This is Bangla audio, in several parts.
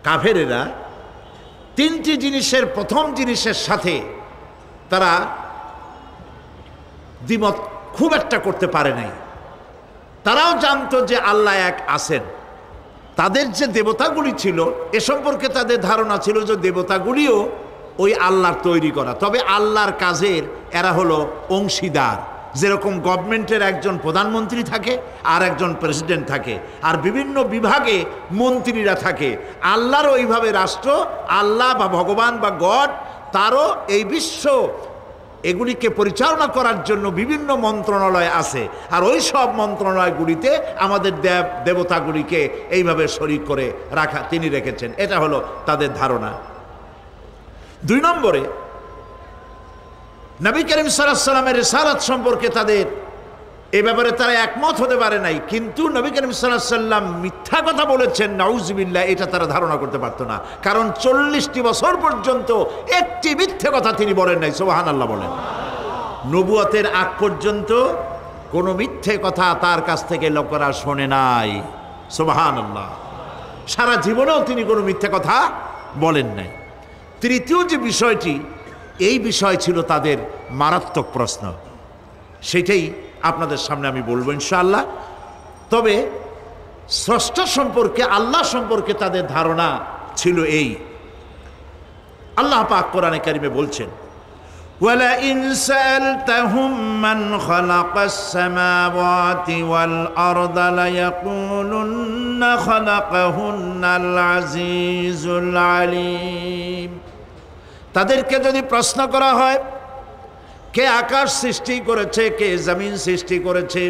কাফেরেরা তিনটি জিনিসের প্রথম জিনিসের সাথে তারা দ্বিমত খুব একটা করতে পারে নাই। তারাও জানতো যে আল্লাহ এক আছেন। তাদের যে দেবতাগুলি ছিল এ সম্পর্কে তাদের ধারণা ছিল যে দেবতাগুলিও ওই আল্লাহর তৈরি করা, তবে আল্লাহর কাজের এরা হলো অংশীদার। যেরকম গভর্নমেন্টের একজন প্রধানমন্ত্রী থাকে আর একজন প্রেসিডেন্ট থাকে, আর বিভিন্ন বিভাগে মন্ত্রীরা থাকে, আল্লাহরও ওইভাবে রাষ্ট্র, আল্লাহ বা ভগবান বা গড, তারও এই বিশ্ব এগুলিকে পরিচালনা করার জন্য বিভিন্ন মন্ত্রণালয় আছে, আর ওই সব মন্ত্রণালয়গুলিতে আমাদের দেবতাগুলিকে এইভাবে শরীক করে রাখা তিনি রেখেছেন। এটা হলো তাদের ধারণা। 2 নম্বরে নবী করিম সাল্লাল্লাহু আলাইহি ওয়াসাল্লামের রিসালাত সম্পর্কে তাদের এই ব্যাপারে তারা একমত হতে পারে নাই, কিন্তু নবী করিম সাল্লাল্লাহু আলাইহি ওয়াসাল্লাম মিথ্যা কথা বলেছেন নাউজুবিল্লাহ এটা তারা ধারণা করতে পারতো না, কারণ 40টি বছর পর্যন্ত একটি মিথ্যে কথা তিনি বলেন নাই। সুবহানাল্লাহ বলেন। নবুয়তের আগ পর্যন্ত কোনো মিথ্যে কথা তার কাছ থেকে লোকেরা শোনে নাই। সুবহানাল্লাহ। সারা জীবনেও তিনি কোনো মিথ্যে কথা বলেন নাই। তৃতীয় যে বিষয়টি, এই বিষয় ছিল তাদের মারাত্মক প্রশ্ন, সেটাই আপনাদের সামনে আমি বলবো ইনশাআল্লাহ। তবে স্রষ্টা সম্পর্কে, আল্লাহ সম্পর্কে তাদের ধারণা ছিল এই। আল্লাহ পাক কোরআনে কারিমে বলছেন, ওয়ালা ইন সাআলতাহুম মান খালাকাস সামাওয়াতি ওয়াল আরদা লায়াকুলুন্না খালাকাহুন্নাল আজিজুল আলিম। তাদেরকে যদি প্রশ্ন করা হয় কে আকাশ সৃষ্টি করেছে, কে জমিন সৃষ্টি করেছে,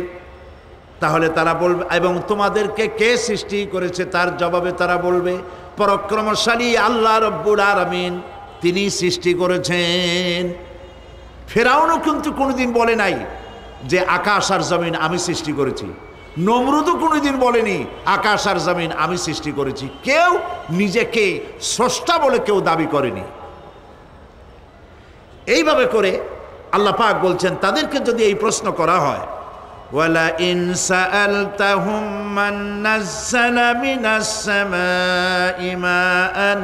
তাহলে তারা বলবে, এবং তোমাদেরকে কে সৃষ্টি করেছে, তার জবাবে তারা বলবে পরাক্রমশালী আল্লাহ রব্বুল আলামিন, তিনি সৃষ্টি করেছেন। ফেরাউনও কিন্তু কোনোদিন বলে নাই যে আকাশ আর জমিন আমি সৃষ্টি করেছি। নমরুদও কোনোদিন বলেনি আকাশ আর জমিন আমি সৃষ্টি করেছি। কেউ নিজেকে স্রষ্টা বলে কেউ দাবি করেনি। এইভাবে করে আল্লাহ পাক বলছেন, তাদেরকে যদি এই প্রশ্ন করা হয়, ওয়ালা ইন সাআলতাহুম মান নাযালা মিনাস সামাই মাআন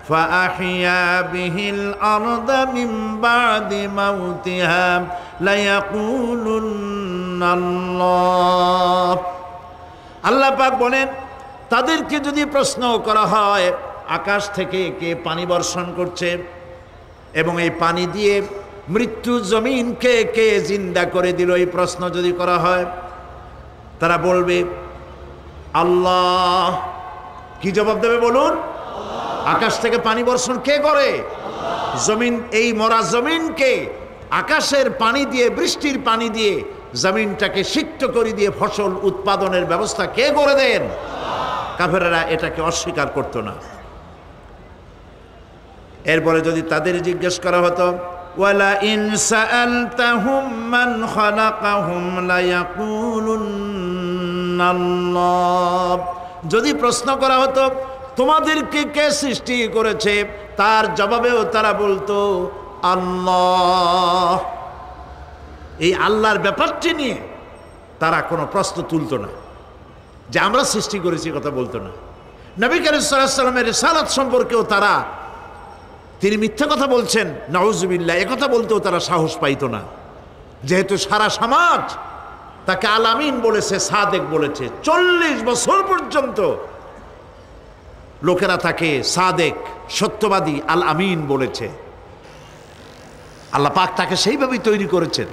ফাআহইয়া বিহিল আরদা মিন বাদি মাউতিহা লায়াকুলুন্নাল্লাহ। আল্লাহ পাক বলেন, তাদেরকে যদি প্রশ্ন করা হয় আকাশ থেকে কে পানি বর্ষণ করছে এবং এই পানি দিয়ে মৃত্যু জমিনকে কে জিন্দা করে দিল, এই প্রশ্ন যদি করা হয়, তারা বলবে আল্লাহ। কি জবাব দেবে বলুন? আকাশ থেকে পানি বর্ষণ কে করে? জমিন, এই মরা জমিনকে আকাশের পানি দিয়ে, বৃষ্টির পানি দিয়ে জমিনটাকে সিক্ত করে দিয়ে ফসল উৎপাদনের ব্যবস্থা কে করে দেন? কাফেররা এটাকে অস্বীকার করত না। এরপরে যদি তাদের জিজ্ঞেস করা হতো, ওয়ালা ইন সাআলতাহুম মান খালাকাহুম লায়াকুলুন্নাল্লাহ, যদি প্রশ্ন করা হতো তোমাদেরকে কে সৃষ্টি করেছে, তার জবাবেও তারা বলতো আল্লাহ। এই আল্লাহর ব্যাপারটি নিয়ে তারা কোনো প্রশ্ন তুলতো না, যে আমরা সৃষ্টি করেছি কথা বলতো না। নবী করিম সাল্লাল্লাহু আলাইহি ওয়াসাল্লামের রিসালাত সম্পর্কেও তারা, তিনি মিথ্যা কথা বলছেন নাউজুবিল্লাহ, একথা বলতেও তারা সাহস পাইতো না, যেহেতু সারা সমাজ তাকে আল আমিন বলেছে, সাদেক বলেছে। 40 বছর পর্যন্ত লোকেরা তাকে সাদেক, সত্যবাদী, আল আমিন বলেছে। আল্লাহ পাক তাকে সেইভাবেই তৈরি করেছেন।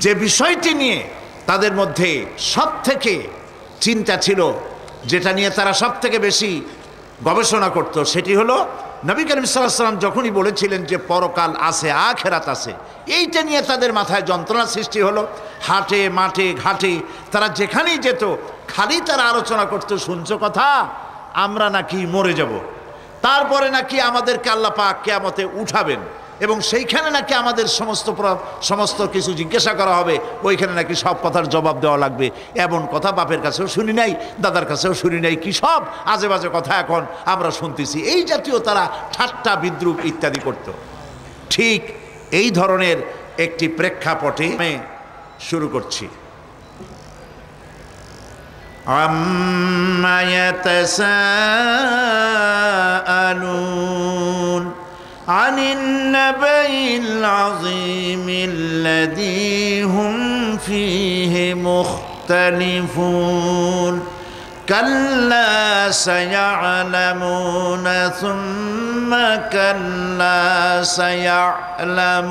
যে বিষয়টি নিয়ে তাদের মধ্যে সব থেকে চিন্তা ছিল, যেটা নিয়ে তারা সব থেকে বেশি গবেষণা করত, সেটি হলো নবী করিম সাল্লাল্লাহু আলাইহি ওয়াসাল্লাম যখনই বলেছিলেন যে পরকাল আছে, আখিরাত আছে, এইটা নিয়ে তাদের মাথায় যন্ত্রণা সৃষ্টি হলো। হাটে মাঠে ঘাটে তারা যেখানেই যেত, খালি তারা আলোচনা করতো, শুনছো কথা, আমরা নাকি মরে যাব, তারপরে নাকি আমাদেরকে আল্লাহ পাক কিয়ামতে উঠাবেন, এবং সেইখানে নাকি আমাদের সমস্ত কিছু জিজ্ঞাসা করা হবে, ওইখানে নাকি সব কথার জবাব দেওয়া লাগবে। এমন কথা বাপের কাছেও শুনি নাই, দাদার কাছেও শুনি নাই, কি সব আজে বাজে কথা এখন আমরা শুনতেছি। এই জাতীয় তারা ঠাট্টা বিদ্রুপ ইত্যাদি করত। ঠিক এই ধরনের একটি প্রেক্ষাপটে আমি শুরু করছি। আম্মা ইয়াতাসাআলুন আনিন নাবাইল আযীমিল্লাযী হুম ফীহি মুখতালিফুন কাল্লা সায়া'লামুনা সুম্মা কাল্লা সায়া'লামুন।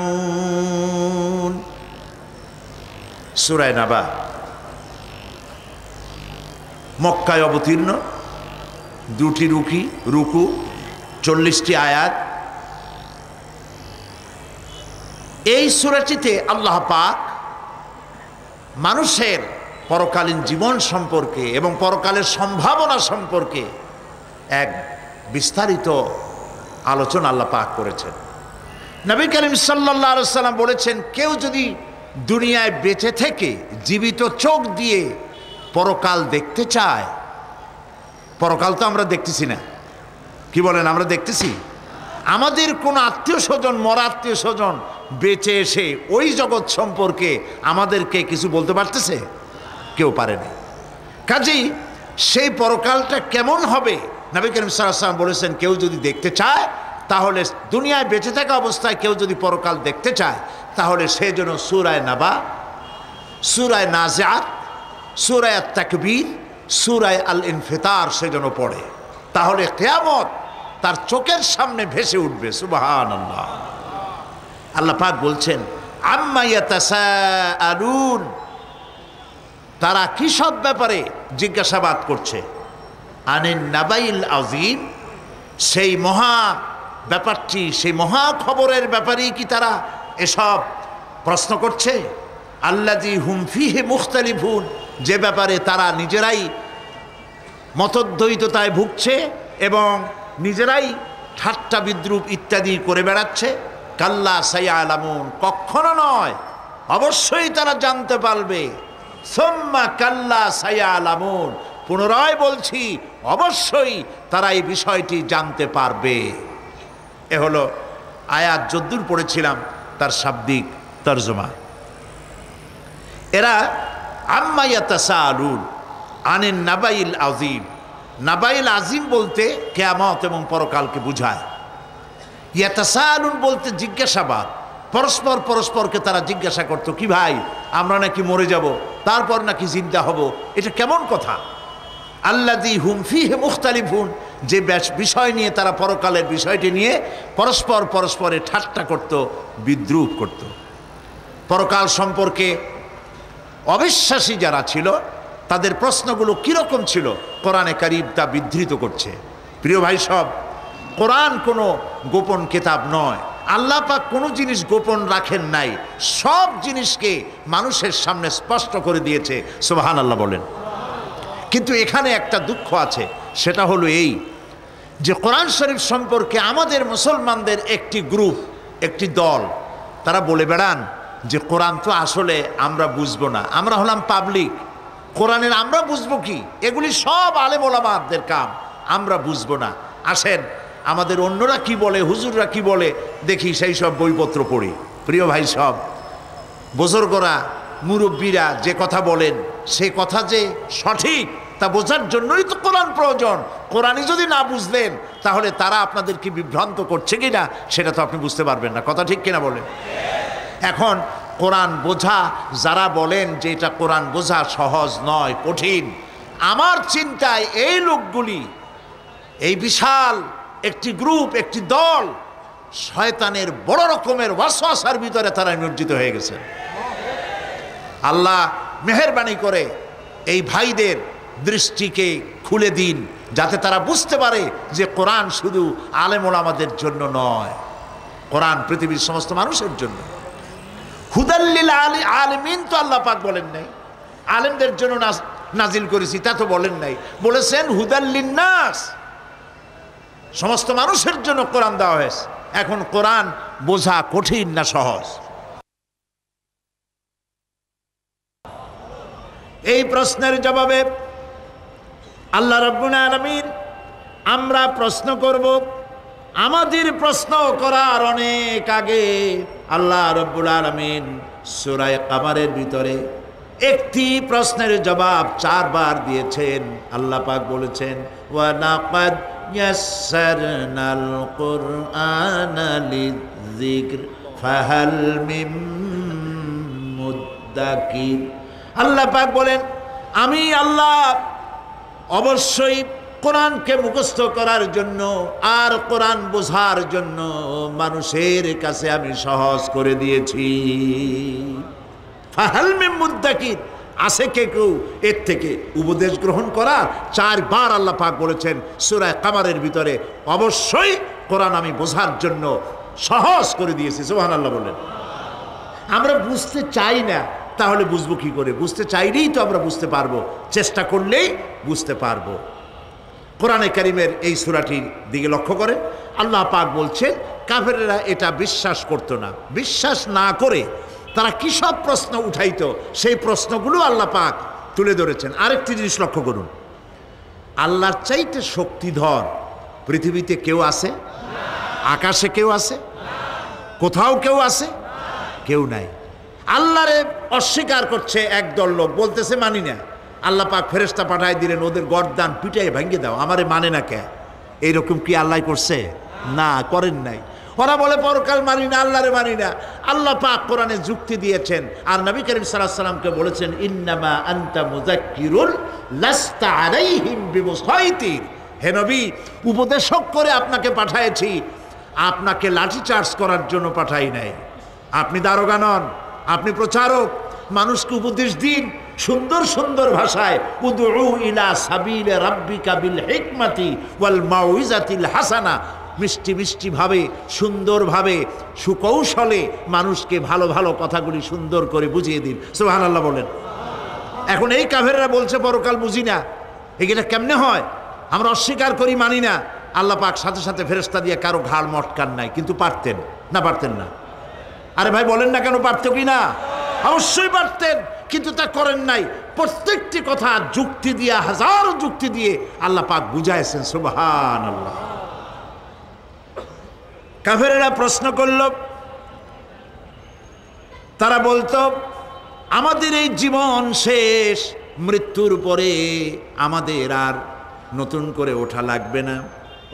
সূরা নাবা মক্কায় অবতীর্ণ, দুটি রুকু 40টি আয়াত। এই সূরাটিতে আল্লাহ পাক মানুষের পরকালীন জীবন সম্পর্কে এবং পরকালের সম্ভাবনা সম্পর্কে এক বিস্তারিত আলোচনা আল্লাহ পাক করেছেন। নবী করিম সাল্লাল্লাহু আলাইহি ওয়াসাল্লাম বলেছেন, কেউ যদি দুনিয়ায় বেঁচে থেকে জীবিত চোখ দিয়ে পরকাল দেখতে চায়, পরকাল তো আমরা দেখতেছি না, কি বলেন? আমরা দেখতেছি? আমাদের কোন আত্মীয় স্বজন, মরা আত্মীয় স্বজন বেঁচে এসে ওই জগৎ সম্পর্কে আমাদেরকে কিছু বলতে পারতেছে? কেউ পারেনি। কাজেই সেই পরকালটা কেমন হবে নবী করিম সাল্লাল্লাহু আলাইহি ওয়াসাল্লাম বলেছেন, কেউ যদি দেখতে চায় তাহলে, দুনিয়ায় বেঁচে থাকা অবস্থায় কেউ যদি পরকাল দেখতে চায় তাহলে সে যেন সূরা নাবা, সূরা নাজিআত, সূরা তাকবীর, সূরা আল ইনফিতার সে যেন পড়ে। তাহলে কিয়ামত তার চোখের সামনে ভেসে উঠবে। সুবহানাল্লাহ। আল্লাহ পাক বলছেন, আম্মা ইয়াতাসাআলুন, তারা কি সব ব্যাপারে জিজ্ঞাসাবাদ করছে? আনিন নাবাইল আযীম, সেই মহা ব্যাপারটি, সেই মহা খবরের ব্যাপারেই কি তারা এসব প্রশ্ন করছে? আল্লাযী হুম ফীহি মুখতালিফুন, যে ব্যাপারে তারা নিজেরাই মতদ্বৈততায় ভুগছে এবং নিজেরাই ঠাট্টা বিদ্রূপ ইত্যাদি করে বেড়াচ্ছে। কাল্লা সায়া'লামুন, কখনো নয়, অবশ্যই তারা জানতে পারবে। সুম্মা কাল্লা সায়া'লামুন, পুনরায় বলছি, অবশ্যই তারা এই বিষয়টি জানতে পারবে। এ হলো আয়াত যদ্দূর পড়েছিলাম তার শাব্দিক তর্জমা। এরা আম্মা ইয়াতাসাআলুন আনিন নাবাইল আযীম, নাবাইল আযীম বলতে কিয়ামত এবং পরকালকে বোঝায়। ইয়াতাসাআলুন বলতে জিজ্ঞাসাবাদ, পরস্পর পরস্পরকে তারা জিজ্ঞাসা করতো, কি ভাই আমরা নাকি মরে যাব, তারপর নাকি জিন্দা হব, এটা কেমন কথা? আল্লাযী হুম ফীহি মুখতালিফুন, যে বিষয় নিয়ে তারা, পরকালের বিষয়টি নিয়ে পরস্পর পরস্পরে ঠাট্টা করত, বিদ্রূপ করত। পরকাল সম্পর্কে অবিশ্বাসী যারা ছিল তাদের প্রশ্নগুলো কিরকম ছিল কোরআনে কারীম তা বিধৃত করছে। প্রিয় ভাই সব, কোরআন কোনো গোপন কিতাব নয়। আল্লাহ পাক কোনো জিনিস গোপন রাখেন নাই, সব জিনিসকে মানুষের সামনে স্পষ্ট করে দিয়েছে। সুবহানাল্লাহ বলেন। কিন্তু এখানে একটা দুঃখ আছে, সেটা হলো এই যে কোরআন শরীফ সম্পর্কে আমাদের মুসলমানদের একটি গ্রুপ, একটি দল, তারা বলে বেড়ান যে কোরআন তো আসলে আমরা বুঝবো না, আমরা হলাম পাবলিক, কোরআনের আমরা বুঝবো কি, এগুলি সব আলেম ওলামাদের কাম, আমরা বুঝবো না। আসেন আমাদের অন্যরা কি বলে, হুজুররা কি বলে দেখি, সেই সব বইপত্র পড়ি। প্রিয় ভাই সব, বুজুর্গরা, মুরব্বীরা যে কথা বলেন সে কথা যে সঠিক তা বোঝার জন্যই তো কোরআন প্রয়োজন। কোরআনই যদি না বুঝলেন তাহলে তারা আপনাদেরকে বিভ্রান্ত করছে কিনা সেটা তো আপনি বুঝতে পারবেন না। কথা ঠিক কিনা বলেন? এখন কোরআন বোঝা যারা বলেন যে এটা কোরআন বোঝা সহজ নয়, কঠিন, আমার চিন্তায় এই লোকগুলি, এই বিশাল একটি গ্রুপ, একটি দল, শয়তানের বড় রকমের ওয়াসওয়াসার ভিতরে তারা নিমজ্জিত হয়ে গেছে। আল্লাহ মেহেরবানি করে এই ভাইদের দৃষ্টিকে খুলে দিন, যাতে তারা বুঝতে পারে যে কোরআন শুধু আলেম ওলামাদের জন্য নয়, কোরআন পৃথিবীর সমস্ত মানুষের জন্য। হুদাল্লিল আলিমিন তো আল্লাহ পাক বলেন নাই, আলেমদের জন্য নাজিল করেছি তা তো বলেন নাই, বলেছেন হুদাল্লিন নাস, সমস্ত মানুষের জন্য কোরআন দেওয়া হয়েছে। এখন কোরআন বোঝা কঠিন না সহজ? এই প্রশ্নের জবাবে আল্লাহ রাব্বুল আলামিন, আমরা প্রশ্ন করব, আমাদের প্রশ্ন করার অনেক আগে আল্লাহ রাব্বুল আলামিন সূরা কামারের ভিতরে একটি প্রশ্নের জবাব 4 বার দিয়েছেন। আল্লাহ পাক বলেছেন ওয়া লাকাদ ইয়াসসারনাল কুরআনা লিযিকর ফাহাল মিন মুদ্দাকির। আল্লাহ পাক বলেন আমি আল্লাহ অবশ্যই কোরআনকে মুখস্থ করার জন্য আর কোরআন বোঝার জন্য মানুষের কাছে আমি সহজ করে দিয়েছি। ফাহাল মিন মুদ্দাকির, আছে কে কেউ এর থেকে উপদেশ গ্রহণ করা? 4 বার আল্লাহ পাক বলেছেন সূরা কামারের ভিতরে, অবশ্যই কোরআন আমি বোঝার জন্য সহজ করে দিয়েছি। সুবহানাল্লাহ বলেন। আমরা বুঝতে চাই না, তাহলে বুঝবো কি করে? বুঝতে চাইলেই তো আমরা বুঝতে পারবো, চেষ্টা করলেই বুঝতে পারবো। কোরআনে কারীমের এই সূরাটির দিকে লক্ষ্য করেন, আল্লাহ পাক বলছেন কাফেরেরা এটা বিশ্বাস করতো না। বিশ্বাস না করে তারা কি সব প্রশ্ন উঠাইতো, সেই প্রশ্নগুলো আল্লাহ পাক তুলে ধরেছেন। আরেকটি জিনিস লক্ষ্য করুন, আল্লাহর চাইতে শক্তিধর পৃথিবীতে কেউ আছে? আকাশে কেউ আছে? কোথাও কেউ আছে? কেউ নাই। আল্লাহরে অস্বীকার করছে একদল লোক, বলতেছে মানি না। আল্লাহ পাক ফেরেশতা পাঠায় দিলেন, ওদের গর্দান পিটাই ভাঙ্গে দাও, আমারে মানে না কে? এইরকম কি আল্লাহ করছে? না, করেন নাই। ওরা বলে পরকাল মানি না, আল্লাহরে মানি না। আল্লাহ পাক কোরআনে যুক্তি দিয়েছেন, আর নবী করিম সাল্লাল্লাহু আলাইহি সাল্লামকে বলেছেন ইন্নামা আনতা মুযাক্কিরুন লাস্তা আলাইহিম বিমুসাইতির। হে নবী, উপদেশক করে আপনাকে পাঠাইছি, আপনাকে লাঠি চার্জ করার জন্য পাঠাই নাই। আপনি দারোগা নন, আপনি প্রচারক। মানুষকে উপদেশ দিন সুন্দর সুন্দর ভাষায়, উদউ ইলা সাবিলি রাব্বিকা বিল হিকমাতি ওয়াল মাউইজাতিল হাসানা। মিষ্টি মিষ্টি ভাবে, সুন্দরভাবে, সুকৌশলে মানুষকে ভালো ভালো কথাগুলি সুন্দর করে বুঝিয়ে দিন। সুবহানাল্লাহ বলেন। এখন এই কাফেররা বলছে পরকাল বুঝি না, এগুলা কেমনে হয়? আমরা অস্বীকার করি, মানি না। আল্লাহ পাক সাথে সাথে ফেরেশতা দিয়ে কারো ঘাড় মটকান নাই, কিন্তু পারতেন না? পারতেন না? আরে ভাই বলেন না কেন, পারতো কি না? অবশ্যই পারতেন, কিন্তু তা করেন নাই। প্রত্যেকটি কথা যুক্তি দিয়ে, হাজারো যুক্তি দিয়ে আল্লাহ পাক বুঝাইছেন। সুবহানাল্লাহ। কাফেরেরা প্রশ্ন করল, তারা বলতো আমাদের এই জীবন শেষ, মৃত্যুর পরে আমাদের আর নতুন করে ওঠা লাগবে না।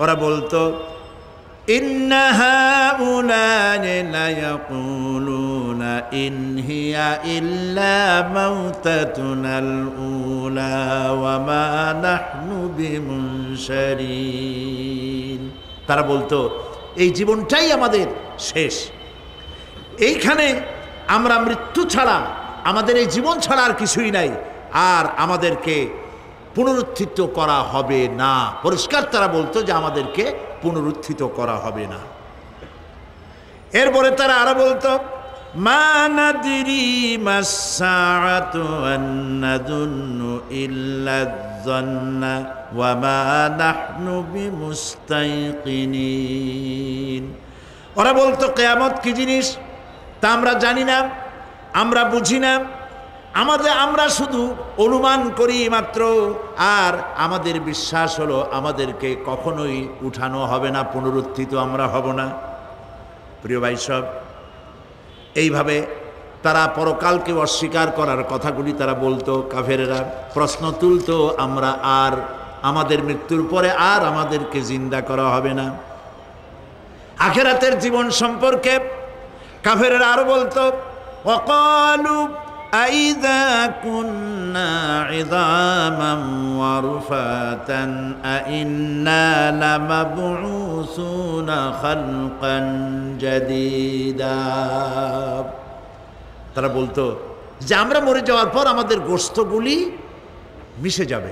ওরা বলতো ইন্না হাউলানি লা ইয়াকুলুনা ইন হিয়া ইল্লা মাউতাতুনাল উলা ওয়া মা নাহনু বিমুনশারিন। তারা বলতো এই জীবনটাই আমাদের শেষ, এইখানে আমরা মৃত্যু ছাড়া, আমাদের এই জীবন ছাড়া আর কিছুই নাই, আর আমাদেরকে পুনরুত্থিত করা হবে না। পরিষ্কার তারা বলতো যে আমাদেরকে পুনরুত্থিত করা হবে না। এরপরে তারা আরো বলতো মা নাদরি মাস-সাআতু ওয়ান নাযুন্নু ইল্লা যান্না ওয়া মা নাহনু বিমুস্তাইকিনিন। ওরা বলতো কিয়ামত কি জিনিস তা আমরা জানি না, আমরা বুঝি না, আমরা শুধু অনুমান করি মাত্র, আর আমাদের বিশ্বাস হলো আমাদেরকে কখনোই উঠানো হবে না, পুনরুত্থিত আমরা হব না। প্রিয় ভাই সব, এইভাবে তারা পরকালকে অস্বীকার করার কথাগুলি তারা বলতো। কাফেরেরা প্রশ্ন তুলতো আমরা আর আমাদের মৃত্যুর পরে আর আমাদেরকে জিন্দা করা হবে না। আখিরাতের জীবন সম্পর্কে কাফেরেরা আরো বলতো ওয়াকালু আইযা কুন্না ইযামান ওয়া রুফাতান আইন্না লামাবউসুনা খালকান জাদীদা। তারা বলতো যে আমরা মরে যাওয়ার পর আমাদের গোশতগুলি মিশে যাবে,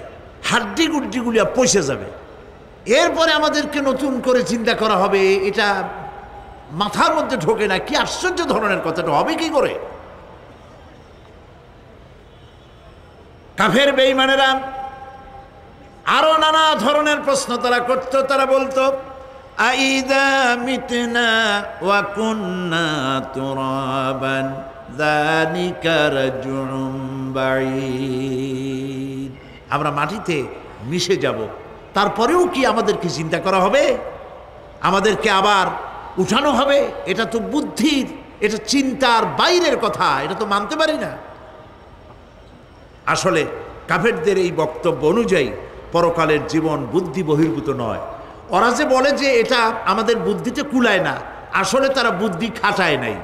হাড্ডি গুড্ডিগুলি পচে যাবে, এরপরে আমাদেরকে নতুন করে চিন্তা করা হবে। এটা মাথার মধ্যে ঢোকে না, কি আশ্চর্য ধরনের কথাটা হবে কি করে? কাফের বেঈমানেরা আরো নানা ধরনের প্রশ্ন তারা করত। তারা বলতো আইদা মিতনা ওয়া কুন্না তুরাবান যালিকা রাজউম বাঈদ। আমরা মাটিতে মিশে যাব, তারপরেও কি আমাদেরকে চিন্তা করা হবে, আমাদেরকে আবার উঠানো হবে? এটা তো বুদ্ধির, এটা চিন্তার বাইরের কথা, এটা তো মানতে পারি না। আসলে কাফেরদের এই বক্তব্য অনুযায়ী পরকালের জীবন বুদ্ধি বহির্ভূত নয়। ওরা যে বলে যে এটা আমাদের বুদ্ধিতে কুলায় না, আসলে তারা বুদ্ধি খাটায় নাই।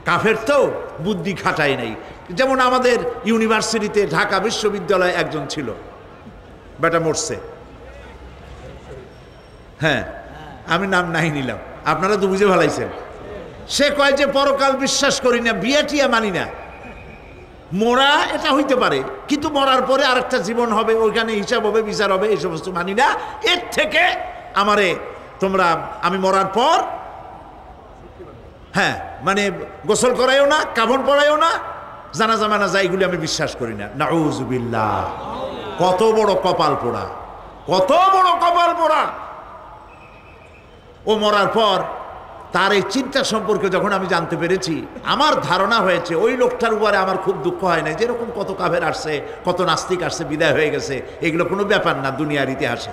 কাফের তো বুদ্ধি খাটায় নাই। যেমন আমাদের ইউনিভার্সিটিতে ঢাকা বিশ্ববিদ্যালয়ে একজন ছিল, বেটা মরছে, হ্যাঁ আমি নাম নাই নিলাম, আপনারা তো বুঝে ভালাইছেন। সে কয় যে পরকাল বিশ্বাস করি না, বিয়া টিয়া মানি না, মরা এটা হইতে পারে কিন্তু মরার পরে আরেকটা জীবন হবে, ওইখানে হিসাব হবে, বিচার হবে, এই সমস্ত মানি না। এর থেকে আমারে তোমরা আমি মরার পর হ্যাঁ মানে গোসল করাইও না, কাফন পরাইও না, জানাজা মানাজা এগুলি আমি বিশ্বাস করি না। নাউজুবিল্লাহ, কত বড় কপাল পোড়া, কত বড় কপাল পোড়া। ও মরার পর তার এই চিন্তা সম্পর্কে যখন আমি জানতে পেরেছি, আমার ধারণা হয়েছে ওই লোকটার উপরে আমার খুব দুঃখ হয় না। যেরকম কত কাফের আসছে, কত নাস্তিক আসছে, বিদায় হয়ে গেছে, এগুলো কোনো ব্যাপার না দুনিয়ার ইতিহাসে।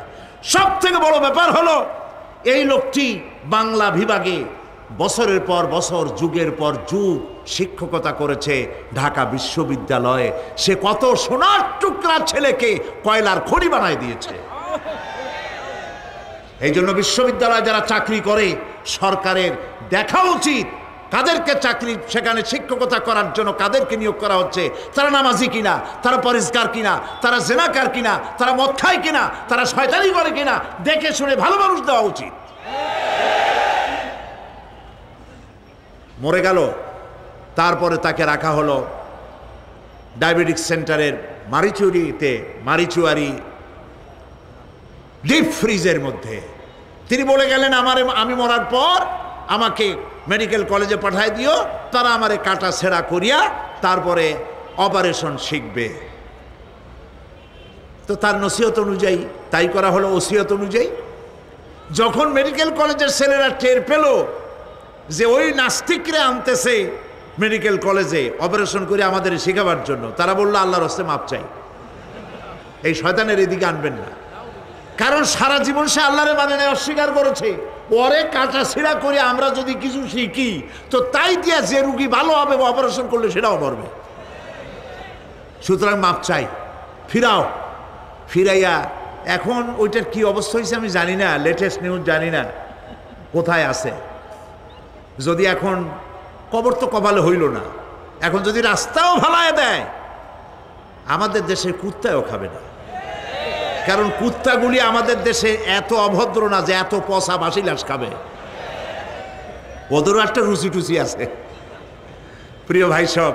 সব থেকে বড় ব্যাপার হলো এই লোকটি বাংলা বিভাগে বছরের পর বছর, যুগের পর যুগ শিক্ষকতা করেছে ঢাকা বিশ্ববিদ্যালয়ে। সে কত সোনার টুকরা ছেলেকে কয়লার খনি বানায় দিয়েছে। এই জন্য বিশ্ববিদ্যালয়ে যারা চাকরি করে সরকারের দেখা উচিত কাদেরকে চাকরি, সেখানে শিক্ষকতা করার জন্য কাদেরকে নিয়োগ করা হচ্ছে, তারা নামাজি কিনা, তারা পরিষ্কার কিনা, তারা জেনাকার কিনা, তারা মদ খায় কিনা, তারা শয়তানি করে কিনা, দেখে শুনে ভালো মানুষ দেওয়া উচিত। মরে গেল, তারপরে তাকে রাখা হলো ডায়াবেটিক সেন্টারের মারিচুয়ারি ডিপ ফ্রিজের মধ্যে। তিনি বলে গেলেন আমি মরার পর আমাকে মেডিকেল কলেজে পাঠায় দিও, তারা আমারে কাটা ছেঁড়া করিয়া তারপরে অপারেশন শিখবে। তো তার নসিহত অনুযায়ী তাই করা হলো, ওসিয়ত অনুযায়ী। যখন মেডিকেল কলেজের ছেলেরা টের পেল যে ওই নাস্তিকরে আনতেছে মেডিকেল কলেজে অপারেশন করে আমাদের শেখাবার জন্য, তারা বললো আল্লাহর হস্তে মাপ চাই, এই শয়তানের এদিকে আনবেন না। কারণ সারা জীবন সে আল্লাহরে মানে না, অস্বীকার করেছে। পরে কাটা ছিঁড়া করে আমরা যদি কিছু শিখি তো তাই দিয়া যে রুগী ভালো হবে, অপারেশন করলে সেটাও মরবে। সুতরাং মাপ চাই, ফিরাইয়া এখন ওইটার কি অবস্থা হয়েছে আমি জানি না, লেটেস্ট নিউজ জানি না কোথায় আছে। যদি এখন কবর তো কপালে হইল না, এখন যদি রাস্তাও ভালায় দেয়, আমাদের দেশের কুত্তাও খাবে না। কারণ কুত্তাগুলি আমাদের দেশে এত অভদ্র না যে এত পচা বাসি লাশ খাবে, ওদেরও একটা রুচি টুচি আছে। প্রিয় ভাই সব,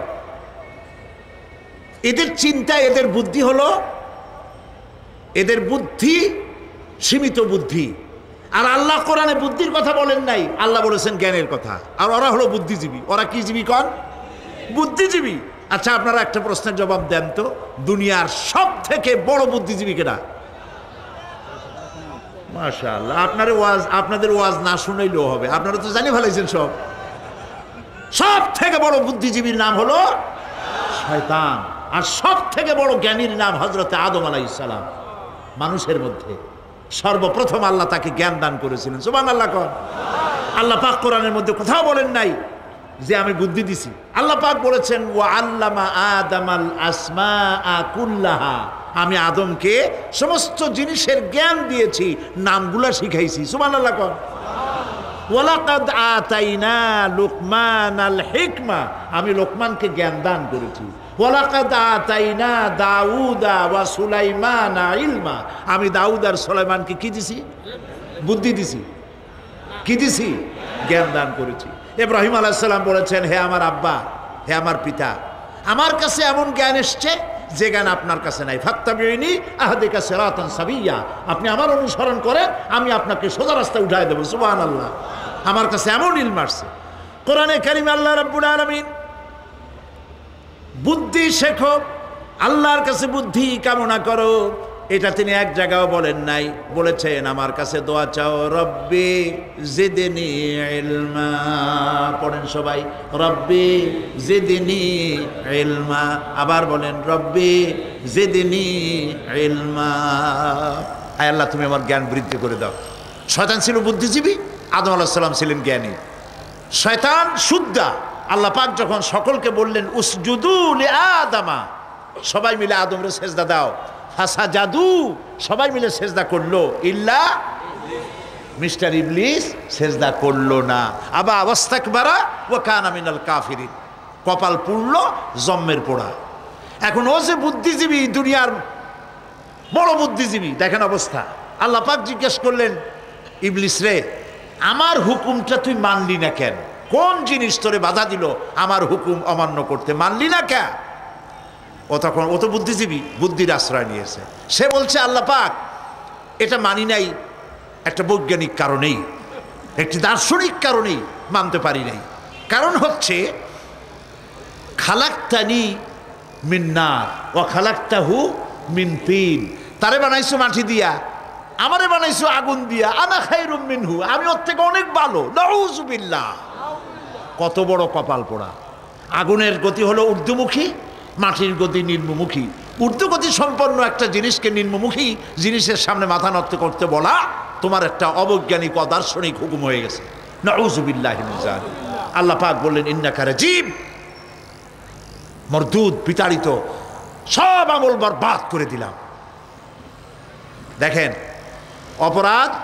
এদের চিন্তা, এদের বুদ্ধি হলো, এদের বুদ্ধি সীমিত বুদ্ধি। আর আল্লাহ কোরআনে বুদ্ধির কথা বলেন নাই, আল্লাহ বলেছেন জ্ঞানের কথা। আর ওরা হলো বুদ্ধিজীবী। ওরা কি জীবী কন? বুদ্ধিজীবী। আচ্ছা আপনারা একটা প্রশ্নের জবাব দেন তো, দুনিয়ার সব থেকে বড় বুদ্ধিজীবী কেনা? মাশাআল্লাহ, আপনাদের ওয়াজ না শুনাইলেও হবে, আপনারা তো জানি ফেলাইছেন সব। সব থেকে বড় বুদ্ধিজীবীর নাম হলো শয়তান। আর সব থেকে বড় জ্ঞানীর নাম হযরত আদম আলাইহিস সালাম। মানুষের মধ্যে সর্বপ্রথম আল্লাহ তাকে জ্ঞান দান করেছিলেন। সুবহানাল্লাহ কোন। আল্লাহ পাক কোরআনের মধ্যে কোথাও বলেন নাই যে আমি বুদ্ধি দিছি। আল্লাহ পাক বলেছেন ওয়া আল্লামা আদামাল আসমাআ কুল্লাহা, আমি আদমকে সমস্ত জিনিসের জ্ঞান দিয়েছি, নামগুলা শিখাইছি। সুবহানাল্লাহ কোন। ওয়ালাকাদ আতাইনা লুকমানাল হিকমা, আমি লোকমানকে জ্ঞান দান করেছি। ওয়ালাকাদ আতাইনা দাউদা ওয়া সুলাইমানা ইলমা, আমি দাউদ আর সুলাইমানকে কি দিছি? বুদ্ধি দিছি। কি দিছি? জ্ঞান দান করেছি। ইব্রাহিম আলাইহিস সালাম বলেছেন, হে আমার আব্বা, হে আমার পিতা, আমার কাছে এমন জ্ঞান এসছে যে জ্ঞান আপনার কাছে নাই। ফাত্তাবিউনি আহদিকা সিরাতান সাবিয়্যা, আপনি আমার অনুসরণ করেন, আমি আপনাকে সোজা রাস্তায় উঠায় দেব। সুবহানাল্লাহ, আমার কাছে এমন ইলম আসছে। কোরআনে কারিমে আল্লাহ রাব্বুল আলামিন বুদ্ধি শেখো, আল্লাহর কাছে বুদ্ধি কামনা করো, এটা তিনি এক জায়গাও বলেন নাই। বলেছেন আমার কাছে দোয়া চাও, রব্বি জিদনি ইলমা। পড়েন সবাই, রব্বি জিদনি ইলমা। আবার বলেন, রব্বি জিদনি ইলমা। আয় আল্লাহ, তুমি আমার জ্ঞান বৃদ্ধি করে দাও। শয়তান ছিল বুদ্ধিজীবী, আদম আলাইহিস সালাম ছিলেন জ্ঞানী। শয়তান সুদ্দা। আল্লাহ পাক যখন সকলকে বললেন উসজুদু লিআদামা, সবাই মিলে আদমরে সেজদা দাও। ফাসাজাদু, সবাই মিলে সেজদা করলো, ইল্লা মিস্টার ইবলিস সেজদা করলো না। আবা ওয়াস্তাকবারা ওয়া কানা মিনাল কাফিরিন, কপাল পুড়লো, জম্মের পোড়া। এখন ও যে বুদ্ধিজীবী, দুনিয়ার বড় বুদ্ধিজীবী, দেখেন অবস্থা। আল্লাহ পাক জিজ্ঞেস করলেন, ইবলিস রে, আমার হুকুমটা তুই মানলি না কেন? কোন জিনিস তোরে বাধা দিল আমার হুকুম অমান্য করতে, মানলি না কেন? ও তখন, ও তো বুদ্ধিজীবী, বুদ্ধির আশ্রয় নিয়েছে। সে বলছে, আল্লাহ পাক, এটা মানি নাই একটা বৈজ্ঞানিক কারণেই, একটি দার্শনিক কারণেই মানতে পারি নাই। কারণ হচ্ছে, খালাক্তানি মিন নার ওয়া খালাক্তাহু মিন তিন, তারে বানাইছো মাটি দিয়া, আমারে বানাইছো আগুন দিয়া, আনা খায়রুম মিনহু, আমি ওর থেকে অনেক ভালো, নাউযুবিল্লাহ। কত বড় কপাল পোড়া। আগুনের গতি হলো ঊর্ধ্বমুখী, মাটির গতি নিম্নমুখী। ঊর্ধ্বগতি সম্পন্ন একটা জিনিসকে নিম্নমুখী জিনিসের সামনে মাথা নত করতে বলা তোমার একটা অবৈজ্ঞানিক অদার্শনিক হুকুম হয়ে গেছে, নাউযুবিল্লাহি মিন যালিক। আল্লাহ পাক বললেন, ইন্নাকা রাজিম, মরদুদ, বিতাড়িত, সব আমল বরবাদ করে দিলাম। দেখেন, অপরাধ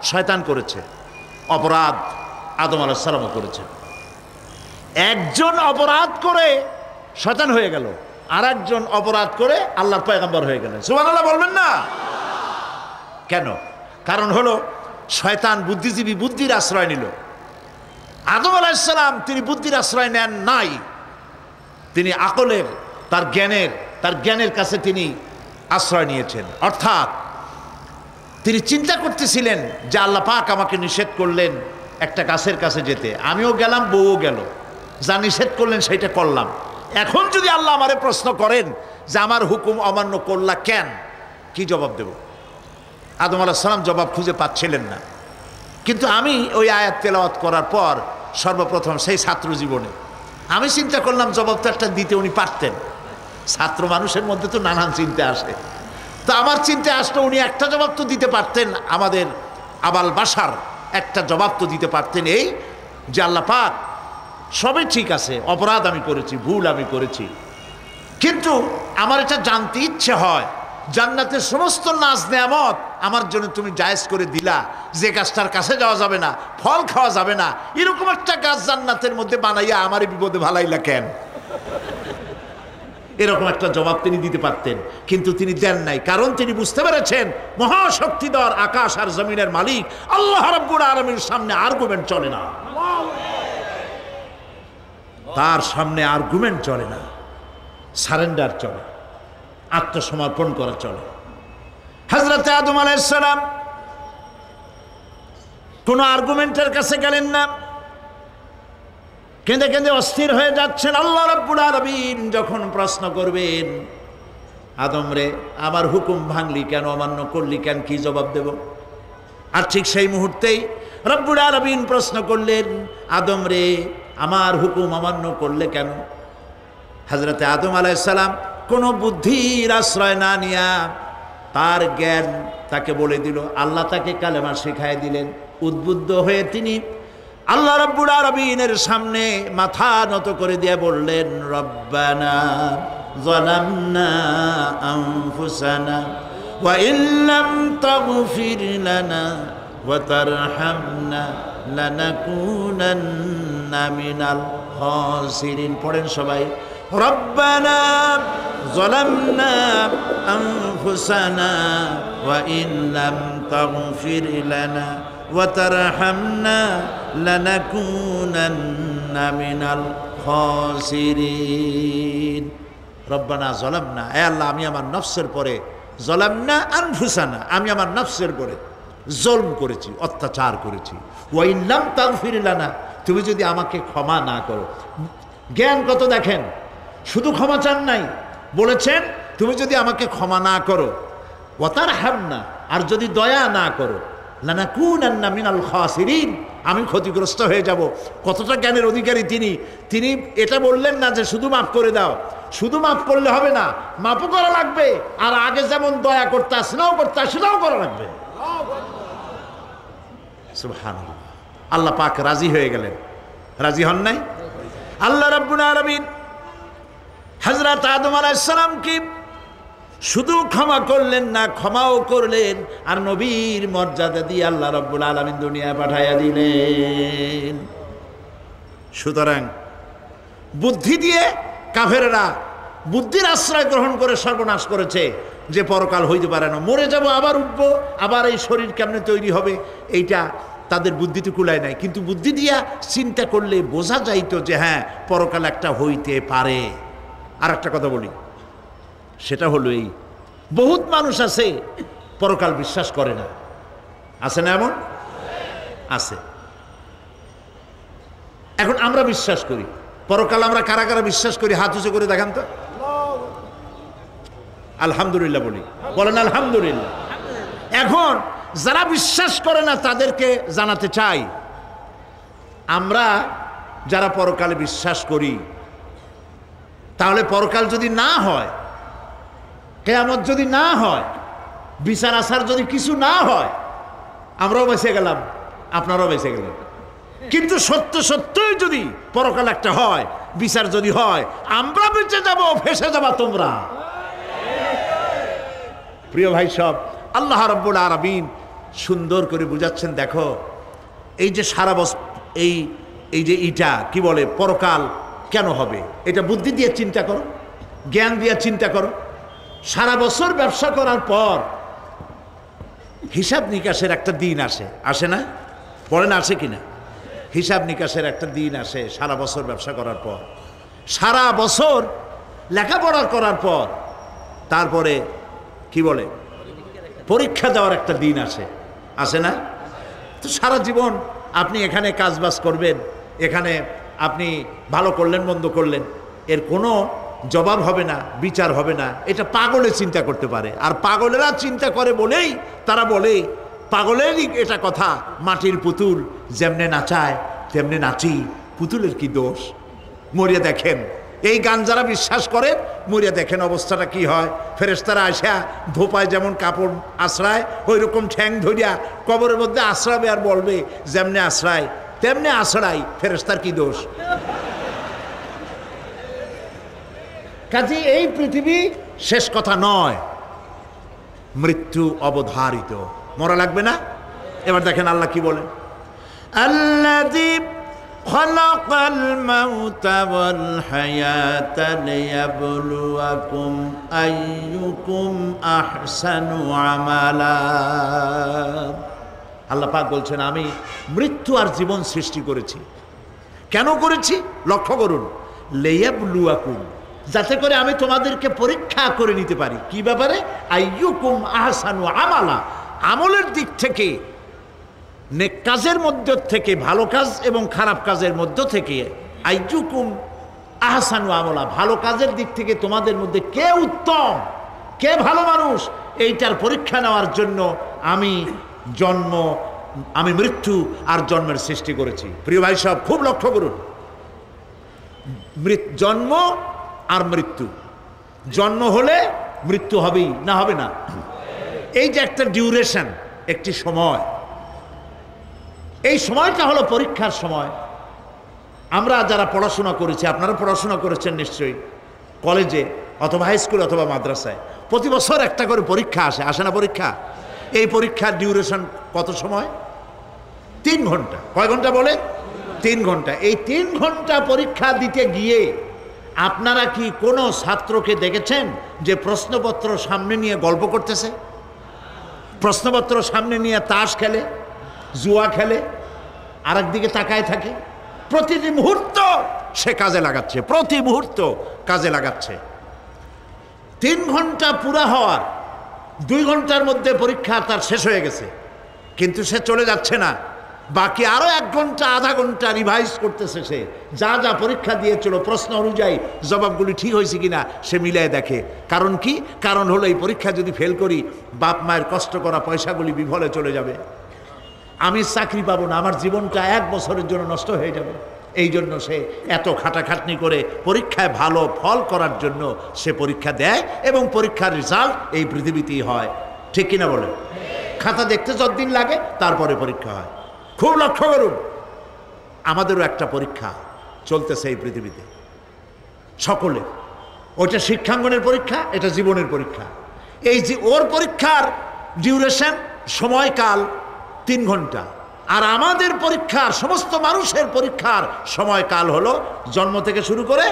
শয়তান করেছে, অপরাধ আদম আলাইহিস সালামও করেছে। একজন অপরাধ করে শয়তান হয়ে গেল, আর একজন অপরাধ করে আল্লাহর পয়গম্বর হয়ে গেলেন। সুবহানাল্লাহ বলবেন না? কেন? কারণ হলো, শয়তান বুদ্ধিজীবী, বুদ্ধির আশ্রয় নিল। আদম আলাইহিস সালাম তিনি বুদ্ধির আশ্রয় নেন নাই, তিনি আকলের, তার জ্ঞানের কাছে তিনি আশ্রয় নিয়েছেন। অর্থাৎ তিনি চিন্তা করতেছিলেন যে আল্লাহ পাক আমাকে নিষেধ করলেন একটা গাছের কাছে যেতে, আমিও গেলাম, বউও গেল, যা নিষেধ করলেন সেইটা করলাম। এখন যদি আল্লাহ আমারে প্রশ্ন করেন যে আমার হুকুম অমান্য করলা কেন, কি জবাব দেব? আদম আলাইহিস সালাম জবাব খুঁজে পাচ্ছিলেন না। কিন্তু আমি ওই আয়াত তেলাওয়াত করার পর সর্বপ্রথম সেই ছাত্র জীবনে আমি চিন্তা করলাম জবাব তো একটা দিতে উনি পারতেন। ছাত্র মানুষের মধ্যে তো নানান চিন্তা আসে, তো আমার চিন্তা আসলো উনি একটা জবাব তো দিতে পারতেন, আমাদের আবাল বাসার একটা জবাব তো দিতে পারতেন, এই যে আল্লাহ পাক সবই ঠিক আছে, অপরাধ আমি করেছি, ভুল আমি করেছি, কিন্তু আমার এটা জানতে ইচ্ছে হয়, জান্নাতের সমস্ত নাজ নেয়ামত আমার জন্য তুমি জায়েজ করে দিলা, যে গাছটার কাছে যাওয়া যাবে না, ফল খাওয়া যাবে না, এরকম একটা গাছ জান্নাতের মধ্যে বানাইয়া আমার বিপদে ভালাইলা কেন? এরকম একটা জবাব তিনি দিতে পারতেন, কিন্তু তিনি দেন নাই। কারণ তিনি বুঝতে পেরেছেন মহাশক্তিধর আকাশ আর জমিনের মালিক আল্লাহ রাব্বুল আলামিনের সামনে আর্গুমেন্ট চলে না, তার সামনে আর্গুমেন্ট চলে না, সারেন্ডার চলে, আত্মসমর্পণ করা চলে। হযরত আদম আলাইহিস সালাম কোনো আর্গুমেন্টের কাছে গেলেন না, কেঁদে কেঁদে অস্থির হয়ে যাচ্ছেন। আল্লাহ রাব্বুল আলামিন যখন প্রশ্ন করবেন, আদম রে, আমার হুকুম ভাঙলি কেন, অমান্য করলি কেন, কি জবাব দেব? আর ঠিক সেই মুহূর্তেই রব্বুল আলামিন প্রশ্ন করলেন, আদম রে, আমার হুকুম অমান্য করলে কেন? হযরত আদম আলাইহিস সালাম কোনো বুদ্ধির আশ্রয় না নিয়া তার জ্ঞান তাকে বলে দিল, আল্লাহ তাকে কালেমা শিখায় দিলেন। উদ্বুদ্ধ হয়ে তিনি আল্লাহ রাব্বুল আলামিনের সামনে মাথা নত করে দিয়ে বললেন, রব্বানা যালামনা আনফুসানা ওয়া ইল্লাম তাগফির লানা ওয়া তারহামনা লানাকুনান্না মিনাল খাসিরিন। পড়েন সবাই, রব্বানা যালামনা আনফুসানা ওয়া ইল্লাম তাগফির লানা ওয়া তারহামনা লানাকুনান্না মিনাল খাসিরিন। রব্বানা যালামনা, হে আল্লাহ, আমি আমার নফসের পরে, যালামনা আনফুসানা, আমি আমার নফসের পরে জুলম করেছি, অত্যাচার করেছি। ওয়া ইন লাম তাগফির লানা, তুমি যদি আমাকে ক্ষমা না করো। জ্ঞান কত দেখেন, শুধু ক্ষমা চান নাই, বলেছেন তুমি যদি আমাকে ক্ষমা না করো, ওয়া তারহামনা, আর যদি দয়া না করো, লানাকুনান্না মিনাল খাসিরিন, আমি ক্ষতিগ্রস্ত হয়ে যাব। কতটা জ্ঞানের অধিকারী তিনি! তিনি এটা বললেন না যে শুধু মাফ করে দাও, শুধু মাফ করলে হবে না, মাফও করা লাগবে, আর আগে যেমন দয়া করতে স্নেহ করতে সেটাও করা লাগবে। সুবহানাল্লাহ। আল্লাহ পাক রাজি হয়ে গেলেন, রাজি হন নাই? আল্লাহ রাব্বুল আলামিন হযরত আদম আলাইহিস সালামকে শুধু ক্ষমা করলেন না, ক্ষমাও করলেন, আর নবীর মর্যাদা দিয়ে আল্লাহ রাব্বুল আলামিন দুনিয়ায় পাঠাইয়া দিলেন। সুতরাং বুদ্ধি দিয়ে কাফেররা বুদ্ধির আশ্রয় গ্রহণ করে সর্বনাশ করেছে, যে পরকাল হইতে পারে না, মরে যাব আবার উঠবো, আবার এই শরীর কেমনে তৈরি হবে, এইটা তাদের বুদ্ধিতে কুলায় নাই। কিন্তু বুদ্ধি দিয়া চিন্তা করলে বোঝা যাইতো যে হ্যাঁ, পরকাল একটা হইতে পারে। আর একটা কথা বলি, সেটা হলো এই, বহুত মানুষ আছে পরকাল বিশ্বাস করে না, আছে না? এমন আছে। এখন আমরা বিশ্বাস করি পরকাল, আমরা কারা কারা বিশ্বাস করি হাত উঁচু করে দেখান তো। আলহামদুলিল্লাহ বলি, বলেন আলহামদুলিল্লাহ। এখন যারা বিশ্বাস করে না তাদেরকে জানাতে চাই, আমরা যারা পরকালে বিশ্বাস করি, তাহলে পরকাল যদি না হয়, কিয়ামত যদি না হয়, বিচার আচার যদি কিছু না হয়, আমরাও বেঁচে গেলাম, আপনারাও বেঁচে গেলেন। কিন্তু সত্য সত্যই যদি পরকাল একটা হয়, বিচার যদি হয়, আমরা বেঁচে যাব, ফেসে যাবা তোমরা। প্রিয় ভাই সব, আল্লাহ রাব্বুল আলামিন সুন্দর করে বুঝাচ্ছেন। দেখো, এই যে সারা বছর এই যে ইটা কি বলে পরকাল কেন হবে, এটা বুদ্ধি দিয়ে চিন্তা করো, জ্ঞান দিয়ে চিন্তা করো। সারা বছর ব্যবসা করার পর হিসাব নিকাশের একটা দিন আসে, আসে না? বলেন আসে কিনা? হিসাব নিকাশের একটা দিন আসে সারা বছর ব্যবসা করার পর, সারা বছর লেখাপড়া করার পর, তারপরে কি বলে পরীক্ষা দেওয়ার একটা দিন আসে, আসে না? তো সারা জীবন আপনি এখানে কাজবাজ করবেন, এখানে আপনি ভালো করলেন মন্দ করলেন, এর কোনো জবাব হবে না, বিচার হবে না। এটা পাগলে চিন্তা করতে পারে, আর পাগলেরা চিন্তা করে বলেই তারা বলে, পাগলেরই এটা কথা, মাটির পুতুল যেমনে নাচায় তেমনে নাচি, পুতুলের কি দোষ। মরিয়া দেখেন, এই গান যারা বিশ্বাস করে, মরিয়া দেখেন অবস্থাটা কি হয়। ফেরেশতারা আসা ধোপায় যেমন কাপড় আশ্রায়, ওই রকম ঠ্যাং ধরিয়া কবরের মধ্যে আশ্রাবে, আর বলবে যেমনে আশ্রায় তেমনে আশ্রাই, ফেরেশতার কি দোষ। কাজে এই পৃথিবী শেষ কথা নয়, মৃত্যু অবধারিত, মরা লাগবে না। এবার দেখেন আল্লাহ কি বলেন, আল্লাযী খালাকাল মাউতা ওয়াল হায়াতা লিয়াবলুয়াকুম আইয়ুকুম আহসানু আমালা। আল্লাহ পাক বলছেন, আমি মৃত্যু আর জীবন সৃষ্টি করেছি। কেন করেছি লক্ষ্য করুন, লিয়াবলুয়াকুম, যাতে করে আমি তোমাদেরকে পরীক্ষা করে নিতে পারি। কি ব্যাপারে? আইয়ুকুম আহসানু আমালা, আমলের দিক থেকে, নেক কাজের মধ্য থেকে, ভালো কাজ এবং খারাপ কাজের মধ্য থেকে, আইয়ুকুম আহসানু আমলা, ভালো কাজের দিক থেকে তোমাদের মধ্যে কে উত্তম, কে ভালো মানুষ, এইটার পরীক্ষা নেওয়ার জন্য আমি মৃত্যু আর জন্মের সৃষ্টি করেছি। প্রিয় ভাই সব, খুব লক্ষ্য করুন, জন্ম আর মৃত্যু, জন্ম হলে মৃত্যু হবেই, না হবে না? এই যে একটা ডিউরেশন, একটি সময়, এই সময়টা হলো পরীক্ষার সময়। আমরা যারা পড়াশোনা করেছি, আপনারা পড়াশোনা করেছেন নিশ্চয়ই, কলেজে অথবা হাই স্কুল অথবা মাদ্রাসায়, প্রতি বছর একটা করে পরীক্ষা আসে, আসে না পরীক্ষা? এই পরীক্ষার ডিউরেশন কত সময়? 3 ঘন্টা। কয় ঘন্টা বলে? 3 ঘন্টা। এই 3 ঘন্টা পরীক্ষা দিতে গিয়ে আপনারা কি কোনো ছাত্রকে দেখেছেন যে প্রশ্নপত্র সামনে নিয়ে গল্প করতেছে, প্রশ্নপত্র সামনে নিয়ে তাস খেলে, জুয়া খেলে, আরেক দিকে তাকায় থাকে? প্রতিটি মুহূর্ত সে কাজে লাগাচ্ছে, প্রতি মুহূর্ত কাজে লাগাচ্ছে। 3 ঘন্টা পুরা হওয়ার 2 ঘন্টার মধ্যে পরীক্ষা তার শেষ হয়ে গেছে, কিন্তু সে চলে যাচ্ছে না, বাকি আরো 1 ঘন্টা আধা ঘন্টা রিভাইজ করতেছে। সে যা যা পরীক্ষা দিয়েছিল প্রশ্ন অনুযায়ী জবাবগুলি ঠিক হয়েছে কিনা সে মিলাই দেখে। কারণ কি? কারণ হলো এই পরীক্ষা যদি ফেল করি, বাপ মায়ের কষ্ট করা পয়সাগুলি বিফলে চলে যাবে, আমি চাকরি পাবো না, আমার জীবনটা 1 বছরের জন্য নষ্ট হয়ে যাবে। এই জন্য সে এত খাটাখাটনি করে পরীক্ষায় ভালো ফল করার জন্য সে পরীক্ষা দেয়, এবং পরীক্ষার রেজাল্ট এই পৃথিবীতেই হয়। ঠিক কিনা বলে? খাতা দেখতে যতদিন লাগে তারপরে পরীক্ষা হয়। খুব লক্ষ্য করুন, আমাদেরও একটা পরীক্ষা চলতেছে এই পৃথিবীতে, সকলে। ওটা শিক্ষাঙ্গনের পরীক্ষা, এটা জীবনের পরীক্ষা। এই যে ওর পরীক্ষার ডিউরেশন সময়কাল 3 ঘন্টা, আর আমাদের পরীক্ষার, সমস্ত মানুষের পরীক্ষার সময়কাল হলো জন্ম থেকে শুরু করে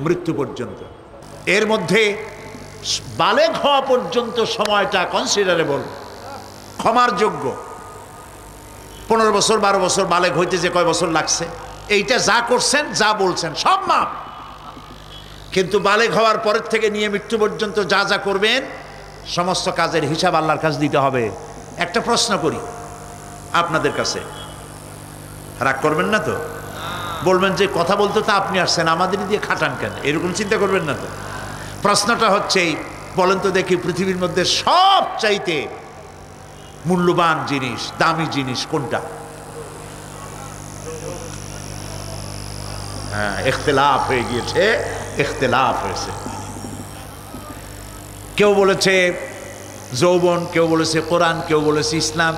মৃত্যু পর্যন্ত। এর মধ্যে বালেগ হওয়া পর্যন্ত সময়টা কনসিডারেবল, ক্ষমার যোগ্য। 15 বছর 12 বছর বালেগ হইতে যে কয় বছর লাগছে, এইটা যা করছেন যা বলছেন সব মাপ। কিন্তু বালেগ হওয়ার পরের থেকে নিয়ে মৃত্যু পর্যন্ত যা যা করবেন সমস্ত কাজের হিসাব আল্লাহর কাছে দিতে হবে। একটা প্রশ্ন করি আপনাদের কাছে, রাগ করবেন না তো? বলবেন যে কথা বলতে তো আপনি আসছেন, আমাদের দিয়ে খাটান কেন, এরকম চিন্তা করবেন না তো? প্রশ্নটা হচ্ছে, বলেন তো দেখি, পৃথিবীর মধ্যে সবচাইতে মূল্যবান জিনিস, দামি জিনিস কোনটা? হ্যাঁ, ইখতিলাফ হয়ে গিয়েছে, ইখতিলাফ হয়েছে। কেউ বলেছে যৌবন, কেউ বলেছে কোরআন, কেউ বলেছে ইসলাম।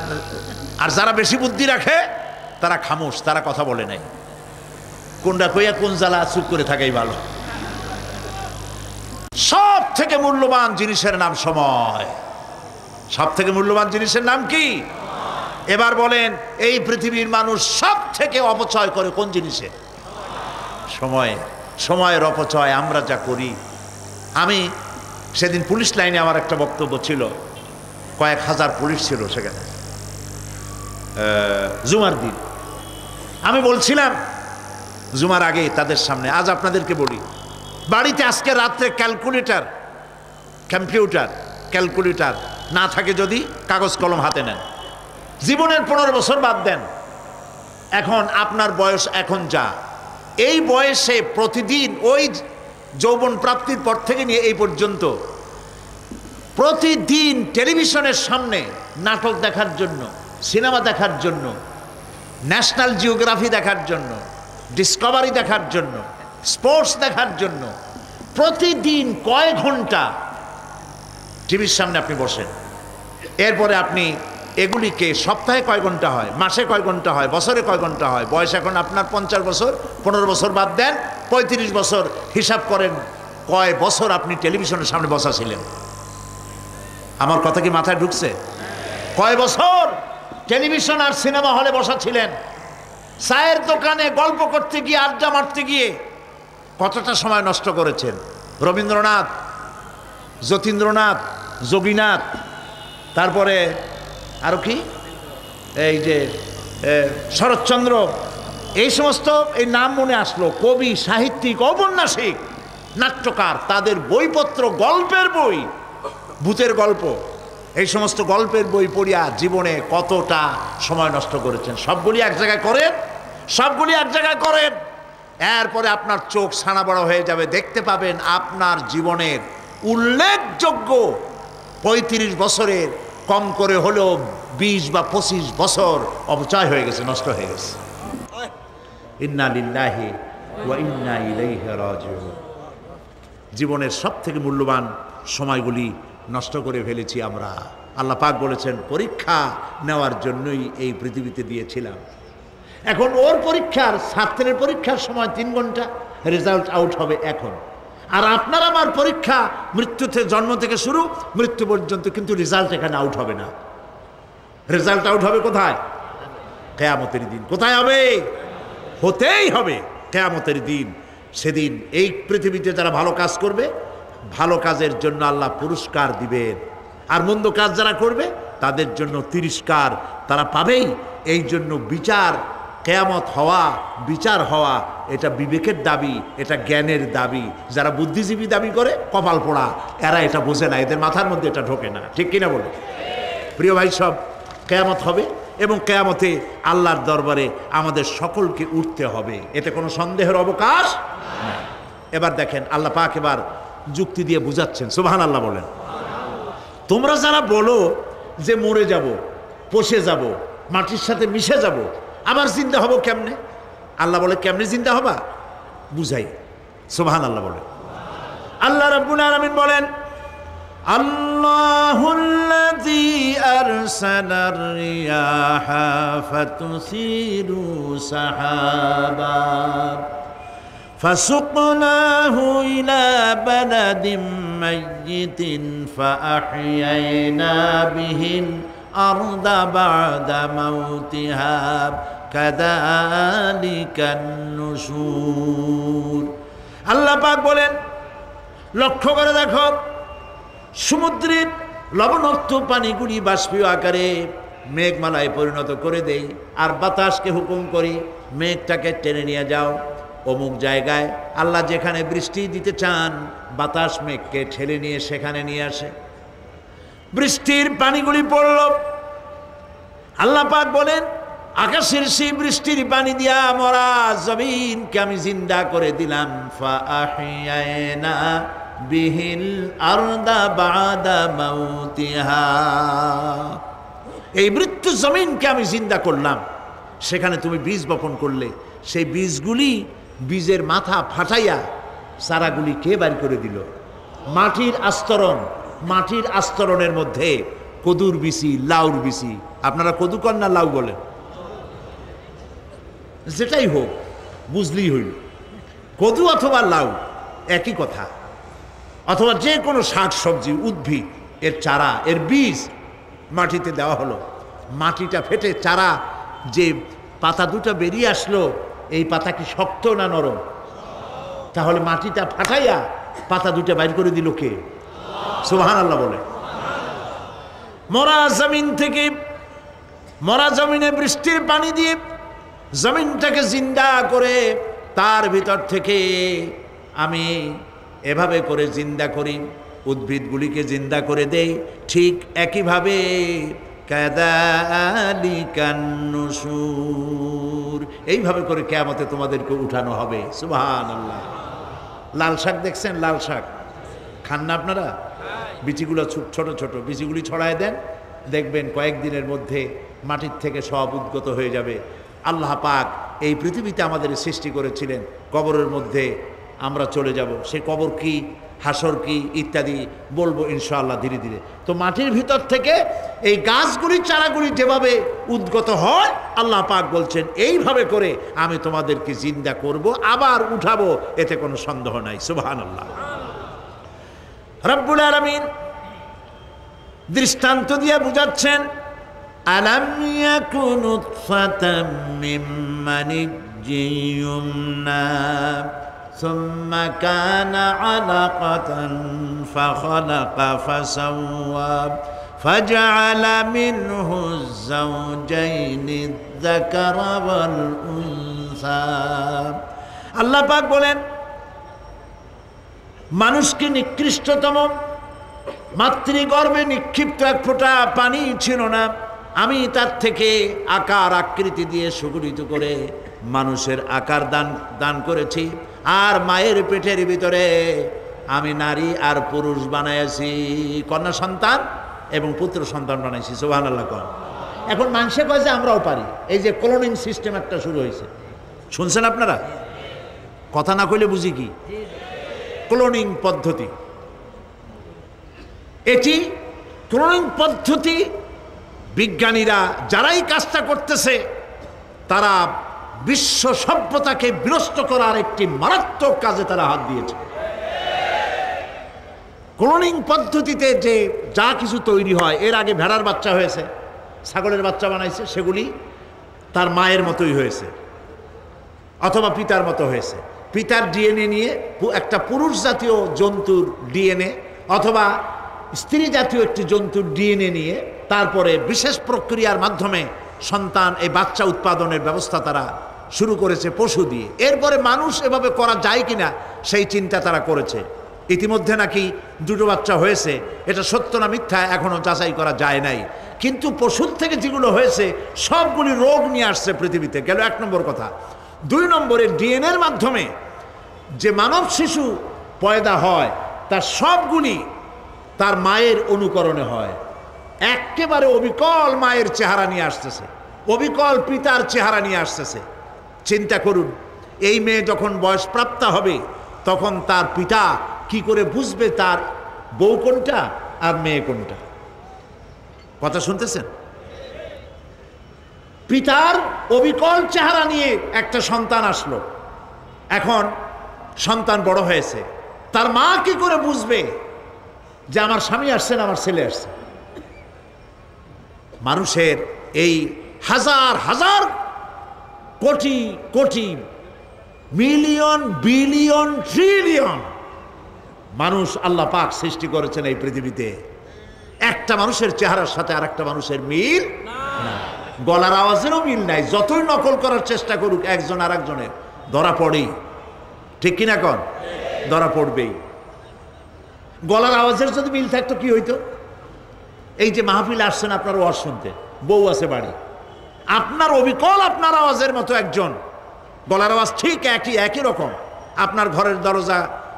আর যারা বেশি বুদ্ধি রাখে তারা খামোশ, তারা কথা বলে নাই। কোনটা কইয়া কোন জ্বালা চুপ করে থাকাই ভালো। সব থেকে মূল্যবান জিনিসের নাম সময়। সব থেকে মূল্যবান জিনিসের নাম কি? এবার বলেন, এই পৃথিবীর মানুষ সব থেকে অপচয় করে কোন জিনিসে? সময়ে। সময়ের অপচয় আমরা যা করি। আমি সেদিন পুলিশ লাইনে আমার একটা বক্তব্য ছিল, কয়েক হাজার পুলিশ ছিল সেখানে, জুমার দিন। আমি বলছিলাম জুমার আগে তাদের সামনে, আজ আপনাদেরকে বলি, বাড়িতে আজকে রাত্রে ক্যালকুলেটর না থাকে যদি কাগজ কলম হাতে নেন। জীবনের 15 বছর বাদ দেন, এখন আপনার বয়স এখন যা, এই বয়সে প্রতিদিন ওই যৌবন প্রাপ্তির পর থেকে নিয়ে এই পর্যন্ত প্রতিদিন টেলিভিশনের সামনে নাটক দেখার জন্য, সিনেমা দেখার জন্য, ন্যাশনাল জিওগ্রাফি দেখার জন্য, ডিসকভারি দেখার জন্য, স্পোর্টস দেখার জন্য প্রতিদিন কয় ঘন্টা টিভির সামনে আপনি বসেন। এরপরে আপনি এগুলিকে সপ্তাহে কয় ঘন্টা হয়, মাসে কয় ঘন্টা হয়, বছরে কয় ঘন্টা হয়। বয়স এখন আপনার 50 বছর, 15 বছর বাদ দেন, 35 বছর। হিসাব করেন কয় বছর আপনি টেলিভিশনের সামনে বসা ছিলেন। আমার কথা কি মাথায় ঢুকছে? কয় বছর টেলিভিশন আর সিনেমা হলে বসা ছিলেন? চায়ের দোকানে গল্প করতে গিয়ে, আড্ডা মারতে গিয়ে কতটা সময় নষ্ট করেছেন? রবীন্দ্রনাথ, যতীন্দ্রনাথ, যোগীনাথ, তারপরে আরো কি, এই যে শরৎচন্দ্র, এই সমস্ত এই নাম মনে আসলো। কবি, সাহিত্যিক, ঔপন্যাসিক, নাট্যকার, তাদের বইপত্র, গল্পের বই, ভূতের গল্প, এই সমস্ত গল্পের বই পড়িয়া জীবনে কতটা সময় নষ্ট করেছেন। সবগুলি এক জায়গায় করেন, সবগুলি এক জায়গায় করেন। এরপরে আপনার চোখ ছানা বড় হয়ে যাবে, দেখতে পাবেন আপনার জীবনের উল্লেখযোগ্য 35 বছরের কম করে হলেও 20 বা 25 বছর অপচয় হয়ে গেছে, নষ্ট হয়ে গেছে। ইন্না লিল্লাহি ওয়া ইন্না ইলাইহি রাজিউন। জীবনের সব থেকে মূল্যবান সময়গুলি নষ্ট করে ফেলেছি আমরা। আল্লাহ পাক বলেছেন, পরীক্ষা নেওয়ার জন্যই এই পৃথিবীতে দিয়েছিলাম। এখন ওর পরীক্ষার, ছাত্রের পরীক্ষার সময় 3 ঘন্টা, রেজাল্ট আউট হবে এখন। আর আপনার আমার পরীক্ষা মৃত্যুতে, জন্ম থেকে শুরু মৃত্যু পর্যন্ত, কিন্তু রেজাল্ট এখানে আউট হবে না। রেজাল্ট আউট হবে কোথায়? কিয়ামতের দিন। কোথায় হবে? হতেই হবে কিয়ামতের দিন। সেদিন এই পৃথিবীতে যারা ভালো কাজ করবে, ভালো কাজের জন্য আল্লাহ পুরস্কার দিবেন, আর মন্দ কাজ যারা করবে তাদের জন্য তিরস্কার তারা পাবেই। এই জন্য বিচার, কিয়ামত হওয়া, বিচার হওয়া, এটা বিবেকের দাবি, এটা জ্ঞানের দাবি। যারা বুদ্ধিজীবী দাবি করে, কপাল পোড়া, এরা এটা বোঝে না, এদের মাথার মধ্যে এটা ঢোকে না। ঠিক কিনা বলে? প্রিয় ভাই সব, কিয়ামত হবে এবং কিয়ামতে আল্লাহর দরবারে আমাদের সকলকে উঠতে হবে, এতে কোনো সন্দেহের অবকাশ নেই। এবার দেখেন, আল্লাহ পাক এবার যুক্তি দিয়ে বুঝাচ্ছেন। সুবহানাল্লাহ বলেন। তোমরা যারা বলো যে মরে যাব, পচে যাব, মাটির সাথে মিশে যাব, আবার জিন্দা হব কেমনে? আল্লাহ বলে, কেমনে জিন্দা হবা বুঝাই। সুবহানাল্লাহ বলেন। আল্লাহ রাব্বুল আলামিন বলেন, আল্লাহুল্লাযী আরসালার রিয়াহা ফাতুসিরু সাহাবা فسقناه إلى بلد ميت فأحيينا به الأرض بعد موتها كذلك النشور আল্লাহ পাক বলেন, লক্ষ্য করে দেখো, সমুদ্রের লবণাক্ত পানিগুলি বাষ্পীয় আকারে মেঘমালায় পরিণত করে দেই, আর বাতাসকে হুকুম করি মেঘটাকে টেনে নিয়ে যাও অমুক জায়গায়। আল্লাহ যেখানে বৃষ্টি দিতে চান বাতাস মেঘকে ঠেলে নিয়ে সেখানে নিয়ে আসে, বৃষ্টির পানিগুলি পড়ল। আল্লাহ পাক বলেন, আকাশের সেই বৃষ্টির পানি দিয়া মরা জমিনকে আমি জিন্দা করে দিলাম। ফাআহিয়ানা বিহিল আরদা বাদা মাউতিহা, এই মৃত্যু জমিনকে আমি জিন্দা করলাম, সেখানে তুমি বীজ বপন করলে, সেই বীজগুলি বীজের মাথা ফাটাইয়া চারাগুলি কে বাড়ি করে দিল? মাটির আস্তরণ, মাটির আস্তরণের মধ্যে কদুর বিচি, লাউর বিচি, আপনারা কদু কর না লাউ বলেন, যেটাই হোক বুঝলেই হইল, কদু অথবা লাউ একই কথা, অথবা যে কোনো শাক সবজি উদ্ভিদ এর চারা, এর বীজ মাটিতে দেওয়া হলো, মাটিটা ফেটে চারা যে পাতা দুটো বেরিয়ে আসলো, এই পাতা কি শক্ত না নরম? তাহলে মাটিটা ফাটাইয়া পাতা দুটো বাইর করে দিল কে? সুবহানাল্লাহ বলে। মরা জমিন থেকে, মরা জমিনে বৃষ্টির পানি দিয়ে জমিনটাকে জিন্দা করে তার ভিতর থেকে আমি এভাবে করে জিন্দা করি, উদ্ভিদগুলিকে জিন্দা করে দেই। ঠিক একইভাবে কাযালিকান নুশুর, এইভাবে করে কিয়ামতে তোমাদেরকে উঠানো হবে। সুবহানাল্লাহ। লাল শাক দেখছেন? লাল শাক খান না আপনারা? বিচিগুলো ছোট ছোট বিচিগুলি ছড়ায় দেন, দেখবেন কয়েকদিনের মধ্যে মাটির থেকে সব উদ্গত হয়ে যাবে। আল্লাহ পাক এই পৃথিবীতে আমাদের সৃষ্টি করেছিলেন, কবরের মধ্যে আমরা চলে যাব, সে কবর কি, হাসর কি ইত্যাদি বলবো ইনশাআল্লাহ ধীরে ধীরে। তো মাটির ভিতর থেকে এই গাছগুলি, চারাগুলি যেভাবে উদ্গত হয়, আল্লাহ পাক বলছেন এইভাবে করে আমি তোমাদেরকে জিন্দা করব, আবার উঠাবো, এতে কোনো সন্দেহ নাই। সুবহানাল্লাহ। রব্বুল আলামিন দৃষ্টান্ত দিয়ে বুঝাচ্ছেন, আলাম ইয়াকুন নুতফাতাম মিন মানিয়্যিন ইউমনা সুম্মা কানা আলাকাতান ফাখালাকা ফাসাওয়া ফাজআলা মিনহু যাওজাইনি যাকারা ওয়াল উনসা। আল্লাহ পাক বলেন, মানুষকে নিকৃষ্টতম মাতৃগর্ভে নিক্ষিপ্ত এক ফোঁটা পানি ছিল না, আমি তার থেকে আকার আকৃতি দিয়ে সুগঠিত করে মানুষের আকার দান করেছি, আর মায়ের পেটের ভিতরে আমি নারী আর পুরুষ বানাইছি, কন্যা সন্তান এবং পুত্র সন্তান বানাইছি। সুবহানাল্লাহ। এখন মানুষে কয় যে আমরাও পারি, এই যে ক্লোনিং সিস্টেম একটা শুরু হয়েছে, শুনছেন আপনারা? কথা না কইলে বুঝি কি? ক্লোনিং পদ্ধতি, এটি ক্লোনিং পদ্ধতি বিজ্ঞানীরা যারাই কাজটা করতেছে তারা বিশ্ব সভ্যতাকে বিনষ্ট করার একটি মারাত্মক কাজে তারা হাত দিয়েছে। ক্লোনিং পদ্ধতিতে যে যা কিছু তৈরি হয়, এর আগে ভেড়ার বাচ্চা হয়েছে, ছাগলের বাচ্চা বানাইছে, সেগুলি তার মায়ের মতোই হয়েছে অথবা পিতার মতো হয়েছে। পিতার ডিএনএ নিয়ে একটা পুরুষ জাতীয় জন্তুর ডিএনএ অথবা স্ত্রী জাতীয় একটি জন্তুর ডিএনএ নিয়ে তারপরে বিশেষ প্রক্রিয়ার মাধ্যমে সন্তান, এই বাচ্চা উৎপাদনের ব্যবস্থা তারা শুরু করেছে পশু দিয়ে। এরপরে মানুষ এভাবে করা যায় কিনা সেই চিন্তা তারা করেছে। ইতিমধ্যে নাকি দুটো বাচ্চা হয়েছে, এটা সত্য না মিথ্যা এখনো যাচাই করা যায় নাই, কিন্তু পশুর থেকে যেগুলো হয়েছে সবগুলি রোগ নিয়ে আসছে পৃথিবীতে, গেল এক নম্বর কথা। দুই নম্বরে ডিএনএর মাধ্যমে যে মানব শিশু পয়দা হয় তার সবগুলি তার মায়ের অনুকরণে হয়, একেবারে অবিকল মায়ের চেহারা নিয়ে আসতেছে, অবিকল পিতার চেহারা নিয়ে আসতেছে। চিন্তা করুন, এই মেয়ে যখন বয়সপ্রাপ্ত হবে তখন তার পিতা কি করে বুঝবে তার বউ কোনটা আর মেয়ে কোনটা? কথা শুনতেছেন? পিতার অবিকল চেহারা নিয়ে একটা সন্তান আসলো, এখন সন্তান বড় হয়েছে, তার মা কি করে বুঝবে যে আমার স্বামী আসছেন, আমার ছেলে আসছে? মানুষের এই হাজার হাজার crore crore million billion trillion মানুষ আল্লাহ পাক সৃষ্টি করেছেন এই পৃথিবীতে। একটা মানুষের চেহারার সাথে আর একটা মানুষের মিল না, গলার আওয়াজেরও মিল নাই। যতই নকল করার চেষ্টা করুক একজন আর একজনের, ধরা পড়েই। ঠিক কিনা কন? ধরা পড়বেই। গলার আওয়াজের যদি মিল থাকতো কি হইতো? এই যে মাহফিলে আসছেন আপনার ওয়াজ শুনতে, বউ আছে বাড়ি, আপনার অবিকল আপনার আওয়াজের মতো একজন, গলার আওয়াজ ঠিক একই রকম, আপনার ঘরের দরজা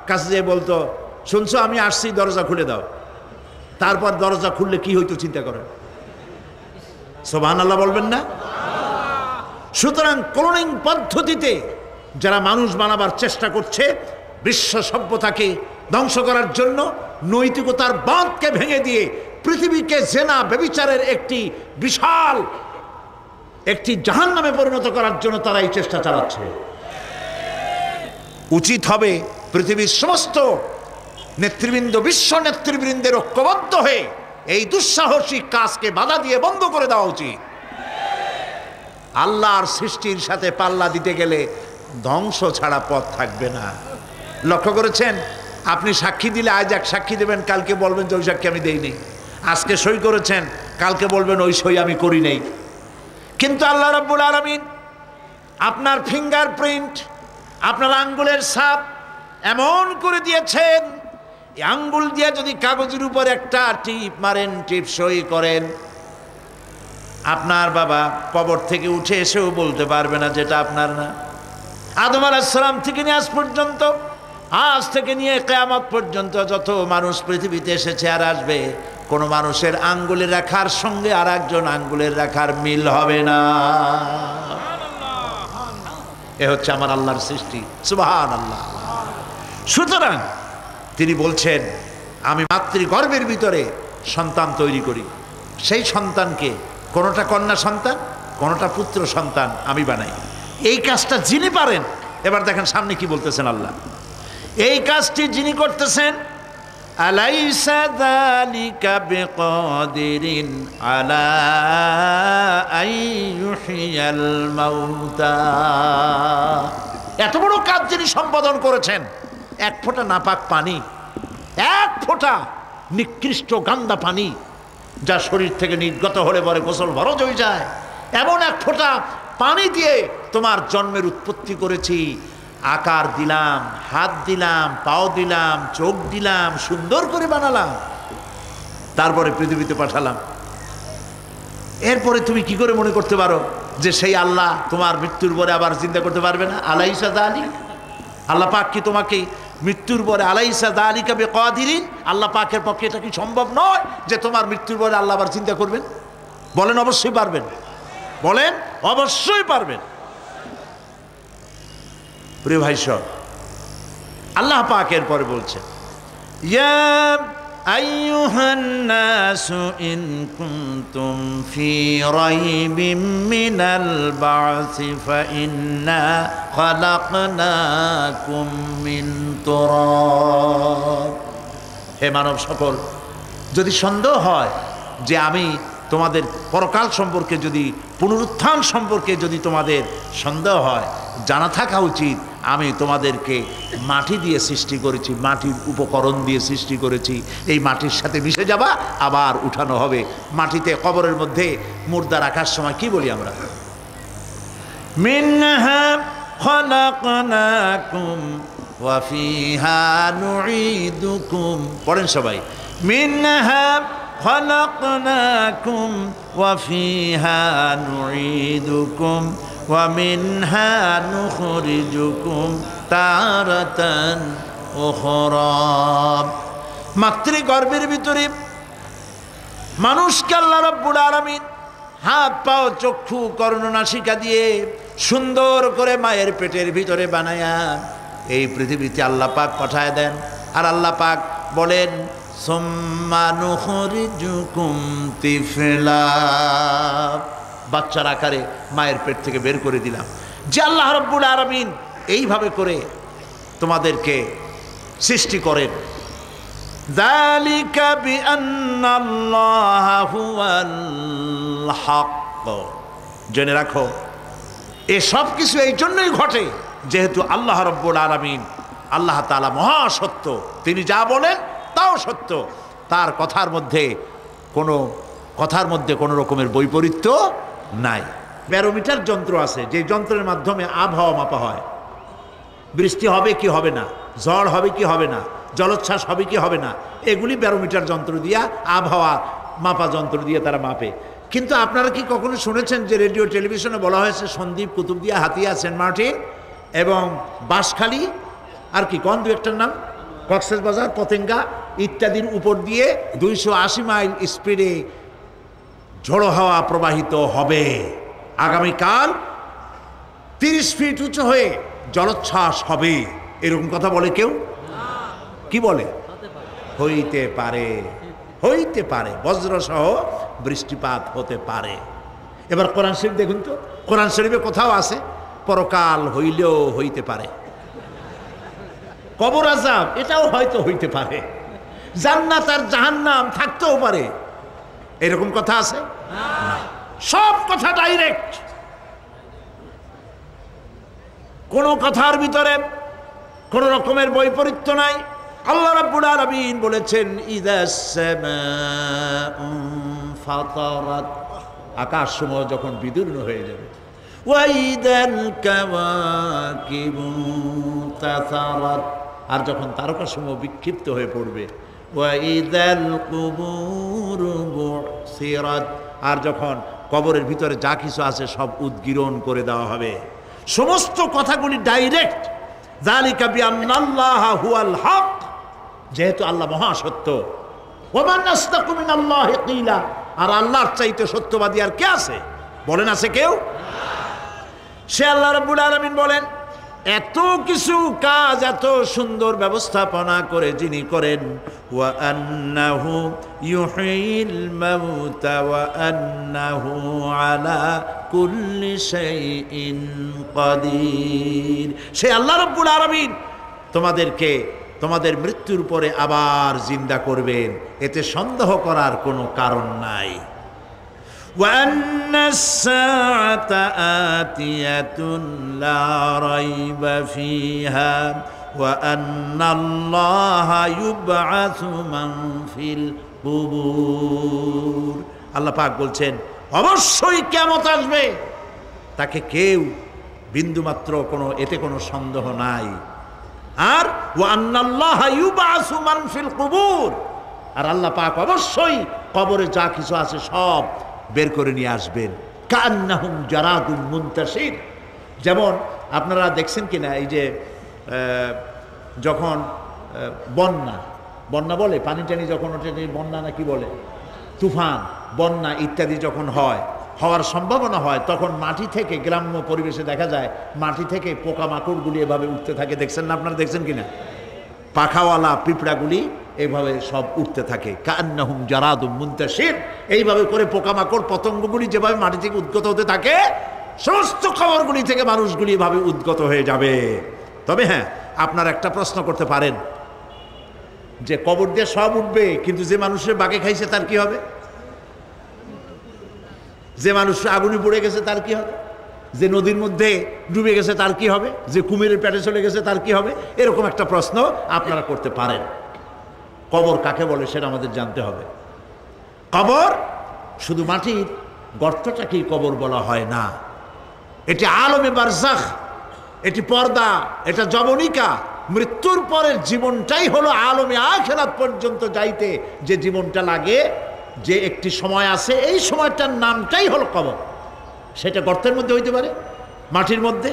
কাছে যেয়ে বলতো, শুনছো আমি আসছি, দরজা খুলে দাও। তারপর দরজা খুললে কি হইতো চিন্তা করেন? সুবহানাল্লাহ বলবেন না? সুতরাং ক্লোনিং পদ্ধতিতে যারা মানুষ বানাবার চেষ্টা করছে, বিশ্ব সভ্যতাকে ধ্বংস করার জন্য, নৈতিকতার বাঁধকে ভেঙে দিয়ে পৃথিবীকে জেনা ব্যভিচারের একটি বিশাল একটি জাহান্নামে পরিণত করার জন্য তারা এই চেষ্টা চালাচ্ছে। উচিত হবে পৃথিবীর সমস্ত নেতৃবৃন্দ, বিশ্ব নেতৃবৃন্দের ঐক্যবদ্ধ হয়ে এই দুঃসাহসিক কাজকে বাধা দিয়ে বন্ধ করে দেওয়া উচিত। আল্লাহর সৃষ্টির সাথে পাল্লা দিতে গেলে ধ্বংস ছাড়া পথ থাকবে না। লক্ষ্য করেছেন? আপনি সাক্ষী দিলে আজ এক সাক্ষী দেবেন, কালকে বলবেন যে ওই সাক্ষী আমি দেইনি। আজকে সই করেছেন, কালকে বলবেন ওই সই আমি করি নাই। কিন্তু আল্লাহ রাব্বুল আলামিন আপনার ফিঙ্গারপ্রিন্ট, আপনার আঙ্গুলের ছাপ এমন করে দিয়েছেন, এই আঙ্গুল দিয়ে যদি কাগজের উপর একটা টিপ মারেন, টিপ সই করেন, আপনার বাবা কবর থেকে উঠে এসেও বলতে পারবে না যেটা আপনার না। আদম আলাইহিস সালাম থেকে নিয়ে আজ পর্যন্ত, আজ থেকে নিয়ে কিয়ামত পর্যন্ত যত মানুষ পৃথিবীতে এসেছে আর আসবে, কোন মানুষের আঙ্গুলের রেখার সঙ্গে আর একজন আঙ্গুলের রেখার মিল হবে না। এ হচ্ছে আমার আল্লাহর সৃষ্টি। সুবহানাল্লাহ। সুতরাং তিনি বলছেন, আমি মাতৃগর্ভের ভিতরে সন্তান তৈরি করি, সেই সন্তানকে কোনোটা কন্যা সন্তান, কোনোটা পুত্র সন্তান আমি বানাই। এই কাজটা যিনি পারেন, এবার দেখেন সামনে কি বলতেছেন আল্লাহ, এই কাজটি যিনি করতেছেন, আলাইসা যালিকা বিকাদিরিন আলা আইয়ুহিয়াল মাউতা। এত বড় কাজ যিনি সম্পাদন করেছেন, এক ফোঁটা নাপাক পানি, এক ফোঁটা নিকৃষ্ট গান্দা পানি যা শরীর থেকে নির্গত হলে পরে গোসল ফরজ হয়ে যায়, এমন এক ফোঁটা পানি দিয়ে তোমার জন্মের উৎপত্তি করেছি, আকার দিলাম, হাত দিলাম, পাও দিলাম, চোখ দিলাম, সুন্দর করে বানালাম, তারপরে পৃথিবীতে পাঠালাম। এরপরে তুমি কি করে মনে করতে পারো যে সেই আল্লাহ তোমার মৃত্যুর পরে আবার চিন্তা করতে পারবে না? আলাইসা যালিক, আল্লাহ পাক কি তোমাকে মৃত্যুর পরে, আলাইসা যালিকা বিকাদিরিন, আল্লাহ পাকের পক্ষে এটা কি সম্ভব নয় যে তোমার মৃত্যুর পরে আল্লাহ আবার চিন্তা করবেন? বলেন অবশ্যই পারবেন, বলেন অবশ্যই পারবেন। প্রিয় ভাই সব, আল্লাহ পাকের পরে বলছেন, ইয়া আইয়ুহান নাসু ইন কুনতুম ফি রাইবিম মিনাল বা'সি ফাইন্না খালাকনাকুম মিন তুরাব। হে মানব সকল, যদি সন্দেহ হয় যে আমি তোমাদের পরকাল সম্পর্কে, যদি পুনরুত্থান সম্পর্কে যদি তোমাদের সন্দেহ হয়, জানা থাকা উচিত আমি তোমাদেরকে মাটি দিয়ে সৃষ্টি করেছি, মাটির উপকরণ দিয়ে সৃষ্টি করেছি। এই মাটির সাথে মিশে যাবা, আবার উঠানো হবে। মাটিতে কবরের মধ্যে মুর্দা রাখার সময় কি বলি আমরা? মিনহা খালাকনাকুম ওয়া ফিহা নুঈদুকুম। পড়েন সবাই, মিনহা খালাকনাকুম ওয়া ফিহা নুঈদুকুম ওয়া মিনহা নুখরিজুকুম তারাতান উখরা। মাতৃগর্ভের ভিতরে মানুষকে আল্লাহ রাব্বুল আলামিন হাত পাও চক্ষু কর্ণনাসিকা দিয়ে সুন্দর করে মায়ের পেটের ভিতরে বানায়া এই পৃথিবীতে আল্লাহ পাক পাঠায় দেন। আর আল্লাহ পাক বলেন, সুম্মা নুখরিজুকুম তিফলা, বাচ্চার আকারে মায়ের পেট থেকে বের করে দিলাম। যে আল্লাহ রাব্বুল আলামিন এইভাবে করে তোমাদেরকে সৃষ্টি করেন। যালিকা বিআন্নাল্লাহা হুয়াল হক, জেনে রাখো এ সব কিছু এই জন্যই ঘটে যেহেতু আল্লাহ রাব্বুল আলামিন আল্লাহ তাআলা মহাসত্য, তিনি যা বলেন তাও সত্য, তার কথার মধ্যে কোনো রকমের বৈপরীত্য নাই। ব্যারোমিটার যন্ত্র আছে, যে যন্ত্রের মাধ্যমে আবহাওয়া মাপা হয়, বৃষ্টি হবে কি হবে না, ঝড় হবে কি হবে না, জলোচ্ছ্বাস হবে কি হবে না, এগুলি ব্যারোমিটার যন্ত্র দিয়া, আবহাওয়া মাপা যন্ত্র দিয়ে তারা মাপে। কিন্তু আপনারা কি কখনো শুনেছেন যে রেডিও টেলিভিশনে বলা হয়েছে সন্দ্বীপ, কুতুবদিয়া, হাতিয়া, সেন্ট মার্টিন এবং বাঁশখালী, আর কি কোন দু একটার নাম, কক্সবাজার, পতেঙ্গা ইত্যাদির উপর দিয়ে 280 মাইল স্পিডে ঝোড়ো হাওয়া প্রবাহিত হবে। আগামীকাল 30 ফিট উঁচু হয়ে জলোচ্ছ্বাস হবে, এরকম কথা বলে কেউ? কি বলে? হইতে পারে, হইতে পারে, বজ্রসহ বৃষ্টিপাত হতে পারে। এবার কোরআন শরীফ দেখুন তো, কোরআন শরীফে কোথাও আছে পরকাল হইলেও হইতে পারে, কবর আযাব এটাও হয়তো হইতে পারে, জান্নাত আর জাহান্নাম থাকতেও পারে, এরকম কথা আছে? সব কথা ডাইরেক্ট, কোনো কথার ভিতরে কোন রকমের বৈপরীত্য নাই। আল্লাহ রাব্বুল আলামিন বলেছেন ইযাস সামাউ ফাতারাত, আকাশসমূহ যখন বিদীর্ণ হয়ে যাবে, ওয়া ইযাল কাওয়াকিবু তাসারাত, আর যখন তারকাসমূহ বিক্ষিপ্ত হয়ে পড়বে, ওয়া ইযাল কুবুরু বুসিরাত, আর যখন কবরের ভিতরে যা কিছু আছে সব উদ্গীরণ করে দেওয়া হবে। সমস্ত কথাগুলি ডাইরেক্ট। যালিকা বিআন্নাল্লাহা হুয়াল হক, যেহেতু আল্লাহ মহাসত্য। ওয়া মান আসদাকু মিনাল্লাহি কিলা, আর আল্লাহর চাইতে সত্যবাদী আর কে আছে? বলেন আছে কেউ? সে আল্লাহ রাব্বুল আলামিন বলেন এত কিছু কাজ এত সুন্দর ব্যবস্থাপনা করে যিনি করেন, ওয়া আন্নাহু ইউহিল মাউতা ওয়া আন্নাহু আলা কুল্লি শাইইন কাদির। সে আল্লাহ রাব্বুল আলামিন তোমাদেরকে তোমাদের মৃত্যুর পরে আবার জিন্দা করবেন, এতে সন্দেহ করার কোনো কারণ নাই। وأن الساعة آتية لا ريب فيها وأن الله يبعث من في القبور। আল্লাহ পাক বলছেন অবশ্যই কিয়ামত আসবে, তাকে কেউ বিন্দুমাত্র এতে কোনো সন্দেহ নাই। আর وأن الله يبعث من في القبور, আর আল্লাহ পাক অবশ্যই কবরে যা কিছু আছে সব বের করে নিয়ে আসবেন। কান্নাহুম জারাদুন মুনতাশির, যেমন আপনারা দেখছেন কিনা এই যে যখন বন্যা বলে, পানি টানি যখন ওঠে, বন্যা না কি বলে, তুফান, বন্যা ইত্যাদি যখন হওয়ার সম্ভাবনা হয়, তখন মাটি থেকে, গ্রাম্য পরিবেশে দেখা যায় মাটি থেকে পোকামাকড়গুলি এভাবে উঠতে থাকে। দেখছেন না আপনারা? দেখছেন কিনা? পাখাওয়ালা পিঁপড়াগুলি এইভাবে সব উঠতে থাকে। কান্নাহুম জারাদুম মুনতাশির, এইভাবে করে পোকামাকড় পতঙ্গগুলি যেভাবে মাটি থেকে উদ্গত হতে থাকে, সমস্ত খবরগুলি থেকে মানুষগুলি এভাবে উদ্গত হয়ে যাবে। তবে হ্যাঁ, আপনারা একটা প্রশ্ন করতে পারেন যে কবর দিয়ে সব উঠবে, কিন্তু যে মানুষের বাগে খাইছে তার কি হবে? যে মানুষ আগুনে পড়ে গেছে তার কি হবে? যে নদীর মধ্যে ডুবে গেছে তার কি হবে? যে কুমিরের পেটে চলে গেছে তার কি হবে? এরকম একটা প্রশ্ন আপনারা করতে পারেন। কবর কাকে বলে সেটা আমাদের জানতে হবে। কবর শুধু মাটির গর্তটাকেই কবর বলা হয় না, এটি আলমে বারজাখ, এটি পর্দা, এটা জবনিকা। মৃত্যুর পরের জীবনটাই হলো আলমে আখিরাত পর্যন্ত যাইতে যে জীবনটা লাগে, যে একটি সময় আছে, এই সময়টার নামটাই হলো কবর। সেটা গর্তের মধ্যে হইতে পারে, মাটির মধ্যে,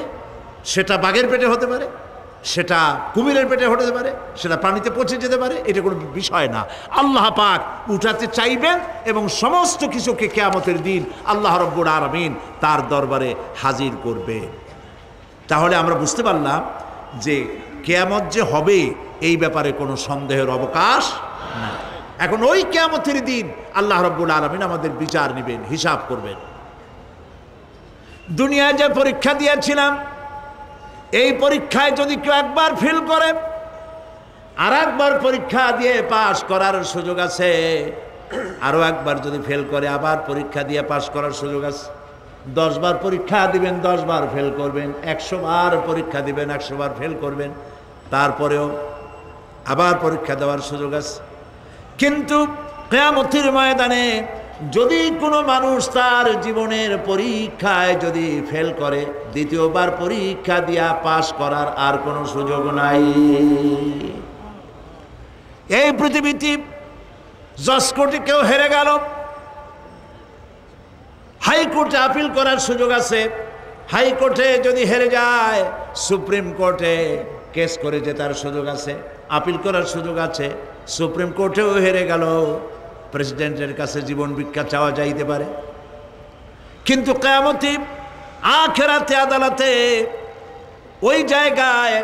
সেটা বাঘের পেটে হতে পারে, সেটা কুমিরের পেটে হতে পারে, সেটা পানিতে পচে যেতে পারে, এটা কোনো বিষয় না। আল্লাহ পাক উঠাতে চাইবেন এবং সমস্ত কিছুকে কিয়ামতের দিন আল্লাহ রাব্বুল আলামিন তার দরবারে হাজির করবে। তাহলে আমরা বুঝতে পারলাম যে কিয়ামত যে হবে এই ব্যাপারে কোনো সন্দেহের অবকাশ নাই। এখন ওই কিয়ামতের দিন আল্লাহ রাব্বুল আলামিন আমাদের বিচার নেবেন, হিসাব করবেন। দুনিয়ায় যে পরীক্ষা দিয়েছিলাম এই পরীক্ষায় যদি কেউ একবার ফেল করে, আর একবার পরীক্ষা দিয়ে পাশ করার সুযোগ আছে, আরো একবার যদি ফেল করে আবার পরীক্ষা দিয়ে পাশ করার সুযোগ আছে। 10 বার পরীক্ষা দিবেন, 10 বার ফেল করবেন, 100 বার পরীক্ষা দিবেন, 100 বার ফেল করবেন, তারপরেও আবার পরীক্ষা দেওয়ার সুযোগ আছে। কিন্তু কিয়ামতের ময়দানে যদি কোনো মানুষ তার জীবনের পরীক্ষায় যদি ফেল করে, দ্বিতীয়বার পরীক্ষা দিয়া পাশ করার আর কোনো সুযোগ নাই। এই পৃথিবীতে জজ কোর্টে কেউ হেরে গেল, হাইকোর্টে আপিল করার সুযোগ আছে। হাইকোর্টে যদি হেরে যায়, সুপ্রিম কোর্টে কেস করে জেতার সুযোগ আছে, আপিল করার সুযোগ আছে। সুপ্রিম কোর্টেও হেরে গেল, প্রেসিডেন্টের কাছে জীবন ভিক্ষা চাওয়া যাইতে পারে। কিন্তু কিয়ামতে আখিরাতে আদালতে ওই জায়গায়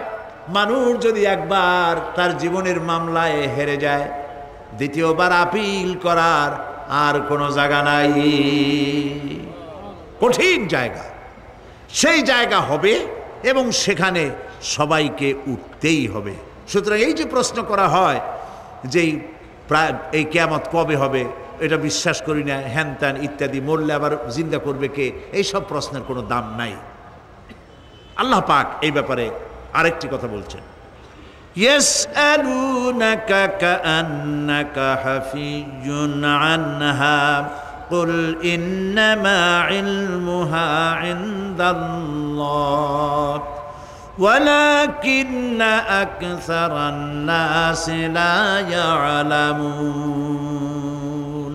মানুষ যদি একবার তার জীবনের মামলায় হেরে যায়, দ্বিতীয়বার আপিল করার আর কোনো জায়গা নাই। কঠিন জায়গা, সেই জায়গা হবে এবং সেখানে সবাইকে উঠতেই হবে। সুতরাং এই যে প্রশ্ন করা হয় যে এই কিয়ামত কবে হবে, এটা বিশ্বাস করি না, হ্যান ত্যান ইত্যাদি, মরলে আবার জিন্দা করবে কে, এইসব প্রশ্নের কোনো দাম নাই। আল্লাহ পাক এই ব্যাপারে আরেকটি কথা বলছেন, ইয়াসআলুনাকা কাআন্নাকা হাফিয়ুন আনহা কুল ইন্নামা ইলমুহা ইনদাল্লাহ ওয়ালাকিন্না আকসারান নাসি লা ইয়ালামুন।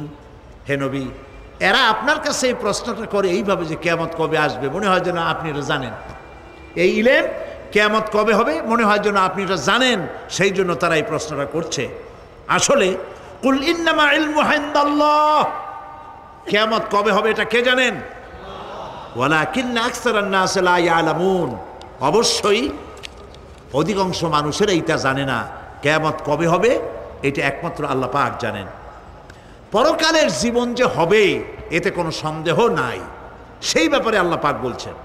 হে নবী, এরা আপনার কাছে এই প্রশ্নটা করে এইভাবে যে কিয়ামত কবে আসবে, মনে হয় যেন আপনি এটা জানেন। এই ইলম কিয়ামত কবে হবে মনে হয় যেন আপনি এটা জানেন, সেই জন্য তারা এই প্রশ্নটা করছে। আসলে কুল ইন্নামা ইলমুহা ইনদাল্লাহ, কিয়ামত কবে হবে এটা কে জানেন? ওয়ালাকিন্না আকসারান নাসি লা ইয়ালামুন, অবশ্যই অধিকাংশ মানুষেরা এটা জানে না। কিয়ামত কবে হবে এটা একমাত্র আল্লাহ পাক জানেন। পরকালের জীবন যে হবে এতে কোনো সন্দেহ নাই, সেই ব্যাপারে আল্লাহ পাক বলছেন,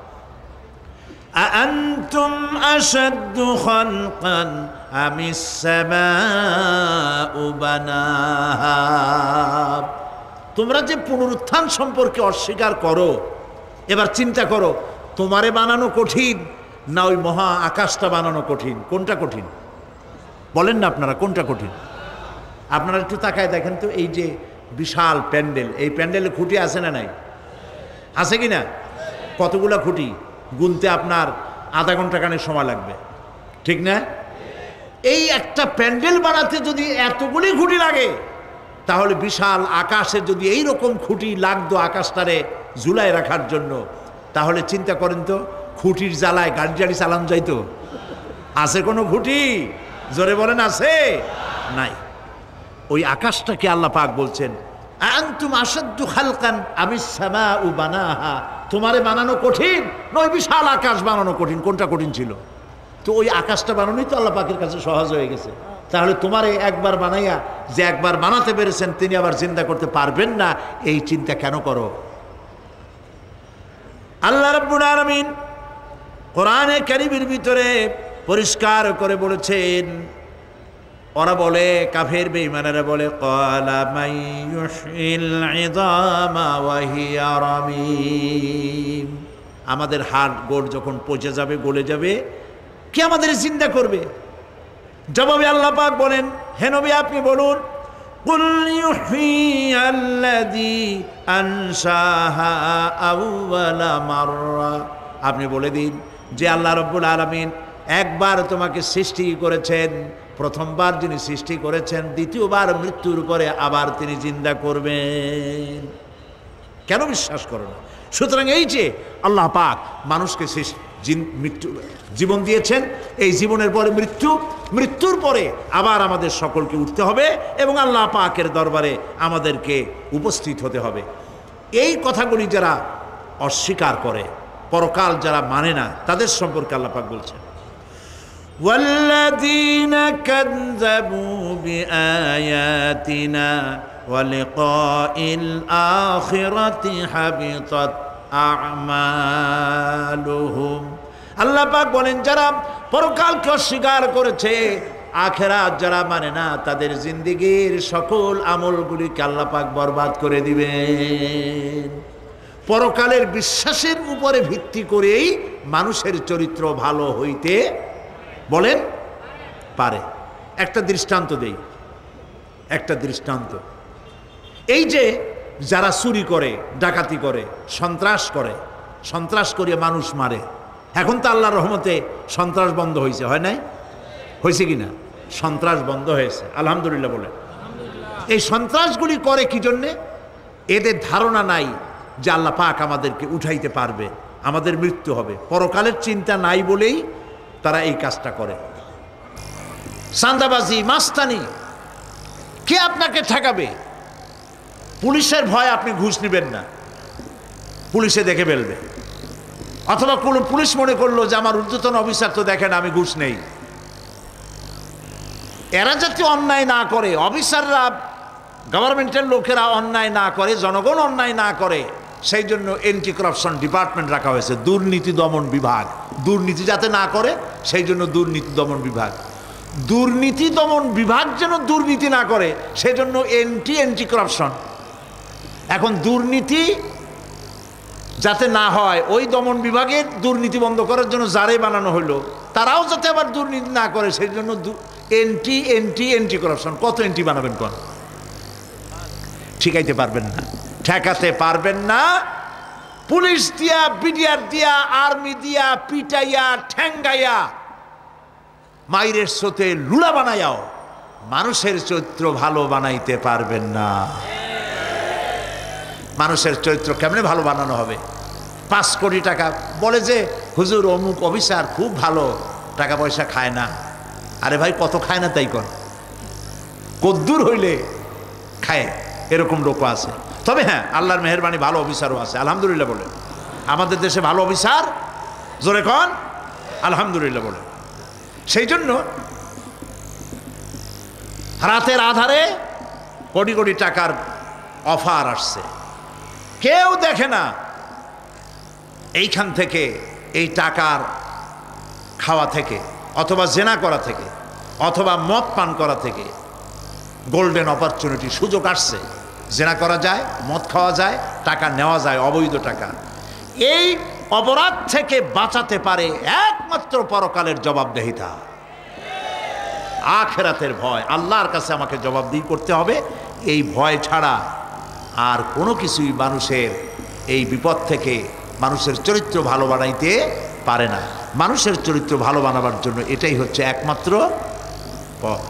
আআনতুম আশাদ্দু খালকান আমিস সামাউ বানাহা। তোমরা যে পুনরুত্থান সম্পর্কে অস্বীকার করো, এবার চিন্তা করো, তোমারে বানানো কঠিন না ওই মহা আকাশটা বানানো কঠিন? কোনটা কঠিন বলেন না আপনারা, কোনটা কঠিন? আপনারা একটু তাকায় দেখেন তো, এই যে বিশাল প্যান্ডেল, এই প্যান্ডেলে খুঁটি আছে না নাই? আছে কি না? কতগুলা খুঁটি গুনতে আপনার আধা ঘন্টা খানেক সময় লাগবে, ঠিক না? এই একটা প্যান্ডেল বানাতে যদি এতগুলি খুঁটি লাগে, তাহলে বিশাল আকাশে যদি এই রকম খুঁটি লাগতো আকাশটারে ঝুলায় রাখার জন্য, তাহলে চিন্তা করেন তো, খুঁটির জ্বালায় গাড়ি টাড়ি চালানো যাইতো? আছে কোনো খুঁটি? জোরে বলেন, আছে? নাই। ওই আকাশটাকে আল্লাহ পাক বলছেন, আনতুম আশাদ্দু খালকান আমিস সামাউ বানাহা। তোমারে বানানো কঠিন নয় বিশাল আকাশ বানানো কঠিন? কোনটা কঠিন ছিল? তো ওই আকাশটা বানানোই তো আল্লাহ পাকের কাছে সহজ হয়ে গেছে। তাহলে তোমারে একবার বানাইয়া যে একবার বানাতে পেরেছেন তিনি আবার চিন্তা করতে পারবেন না, এই চিন্তা কেন করো? আল্লাহ রাব্বুল আলামিন কোরআনে কারীমের ভিতরে পরিষ্কার করে বলেছেন, ওরা বলে, কাফের বেঈমানেরা বলে, ক্বালা মান ইউহয়িল ইযামা ওয়া হিয়া রামীম। আমাদের হাড় গোড় যখন পচে যাবে, গলে যাবে, কে আমাদের জিন্দা করবে? জবাবে আল্লাহ পাক বলেন, হে নবী আপনি বলুন, কুল ইউহয়িয়াল্লাযী আনশাহা আউওয়ালা মাররা। আপনি বলে দিন যে আল্লাহ রাব্বুল আলামিন একবার তোমাকে সৃষ্টি করেছেন, প্রথমবার যিনি সৃষ্টি করেছেন, দ্বিতীয়বার মৃত্যুর পরে আবার তিনি জিন্দা করবেন। কেন বিশ্বাস করো না? সুতরাং এই যে আল্লাহ পাক মানুষকে জীবন দিয়েছেন, এই জীবনের পরে মৃত্যু, মৃত্যুর পরে আবার আমাদের সকলকে উঠতে হবে এবং আল্লাহ পাকের দরবারে আমাদেরকে উপস্থিত হতে হবে। এই কথাগুলি যারা অস্বীকার করে, পরকাল যারা মানে না, তাদের সম্পর্কে আল্লাহ পাক বলছেন, والذين كذبوا بآياتنا ولقاء الآخرة حبطت أعمالهم। আল্লাহ পাক বলেন যারা পরকালকে অস্বীকার করেছে, আখিরাত যারা মানে না, তাদের জিন্দেগীর সকল আমলগুলিকে আল্লাহ পাক বরবাদ করে দিবেন। পরকালের বিশ্বাসের উপরে ভিত্তি করেই মানুষের চরিত্র ভালো হইতে বলেন পারে। একটা দৃষ্টান্ত দেই, একটা দৃষ্টান্ত। এই যে যারা চুরি করে, ডাকাতি করে, সন্ত্রাস করে মানুষ মারে, এখন তো আল্লাহর রহমতে সন্ত্রাস বন্ধ হয়েছে, হয় নাই? হয়েছে কি না? সন্ত্রাস বন্ধ হয়েছে, আলহামদুলিল্লাহ বলে। এই সন্ত্রাসগুলি করে কি জন্যে? এদের ধারণা নাই যে আল্লাহ পাক আমাদেরকে উঠাইতে পারবে, আমাদের মৃত্যু হবে, পরকালের চিন্তা নাই বলেই তারা এই কাজটা করে। চাঁদাবাজি, মাস্তানি, কে আপনাকে ঠেকাবে? পুলিশের ভয় আপনি ঘুষ নেবেন না, পুলিশে দেখে ফেলবে। অথবা কোনো পুলিশ মনে করলো যে আমার ঊর্ধ্বতন অফিসার তো দেখেন আমি ঘুষ নেই। এরা যাতে অন্যায় না করে, অফিসাররা, গভর্নমেন্টের লোকেরা অন্যায় না করে, জনগণ অন্যায় না করে, সেই জন্য অ্যান্টি করাপশন ডিপার্টমেন্ট রাখা হয়েছে, দুর্নীতি দমন বিভাগ। দুর্নীতি যাতে না করে সেই জন্য দুর্নীতি দমন বিভাগ। দুর্নীতি দমন বিভাগ যেন দুর্নীতি না করে সেই জন্য অ্যান্টি করাপশন। এখন দুর্নীতি যাতে না হয়, ওই দমন বিভাগের দুর্নীতি বন্ধ করার জন্য যারাই বানানো হলো, তারাও যাতে আবার দুর্নীতি না করে সেই জন্য অ্যান্টি করাপশন। কত অ্যান্টি বানাবেন? কোন ঠিকাইতে পারবেন না, ঠেকাতে পারবেন না। পুলিশ দিয়া, বিডিআর দিয়া, আর্মি দিয়া পিটাইয়া, ঠ্যাঙ্গাইয়া, মাইরের স্রোতে লুলা বানাইয়াও মানুষের চরিত্র ভালো বানাইতে পারবেন না। মানুষের চরিত্র কেমনে ভালো বানানো হবে? 5 কোটি টাকা বলে যে হুজুর অমুক অফিসার খুব ভালো, টাকা পয়সা খায় না। আরে ভাই, কত খায় না তাই কর, কদ্দুর হইলে খায়, এরকম লোকও আছে। তবে হ্যাঁ, আল্লাহর মেহেরবানি, ভালো অফিসারও আছে, আলহামদুলিল্লাহ বলে। আমাদের দেশে ভালো অফিসার, জোরে কন আলহামদুলিল্লাহ বলে। সেই জন্য রাতের আধারে কোটি কোটি টাকার অফার আসছে, কেউ দেখে না। এইখান থেকে, এই টাকার খাওয়া থেকে, অথবা জেনা করা থেকে, অথবা মদ পান করা থেকে গোল্ডেন অপরচুনিটি, সুযোগ আসছে। জেনা করা যায়, মদ খাওয়া যায়, টাকা নেওয়া যায়, অবৈধ টাকা। এই অপরাধ থেকে বাঁচাতে পারে একমাত্র পরকালের জবাবদেহিতা, আখিরাতের ভয়। আল্লাহর কাছে আমাকে জবাবদিহি করতে হবে, এই ভয় ছাড়া আর কোনো কিছুই মানুষের এই বিপদ থেকে মানুষের চরিত্র ভালো বানাইতে পারে না। মানুষের চরিত্র ভালো বানাবার জন্য এটাই হচ্ছে একমাত্র পথ।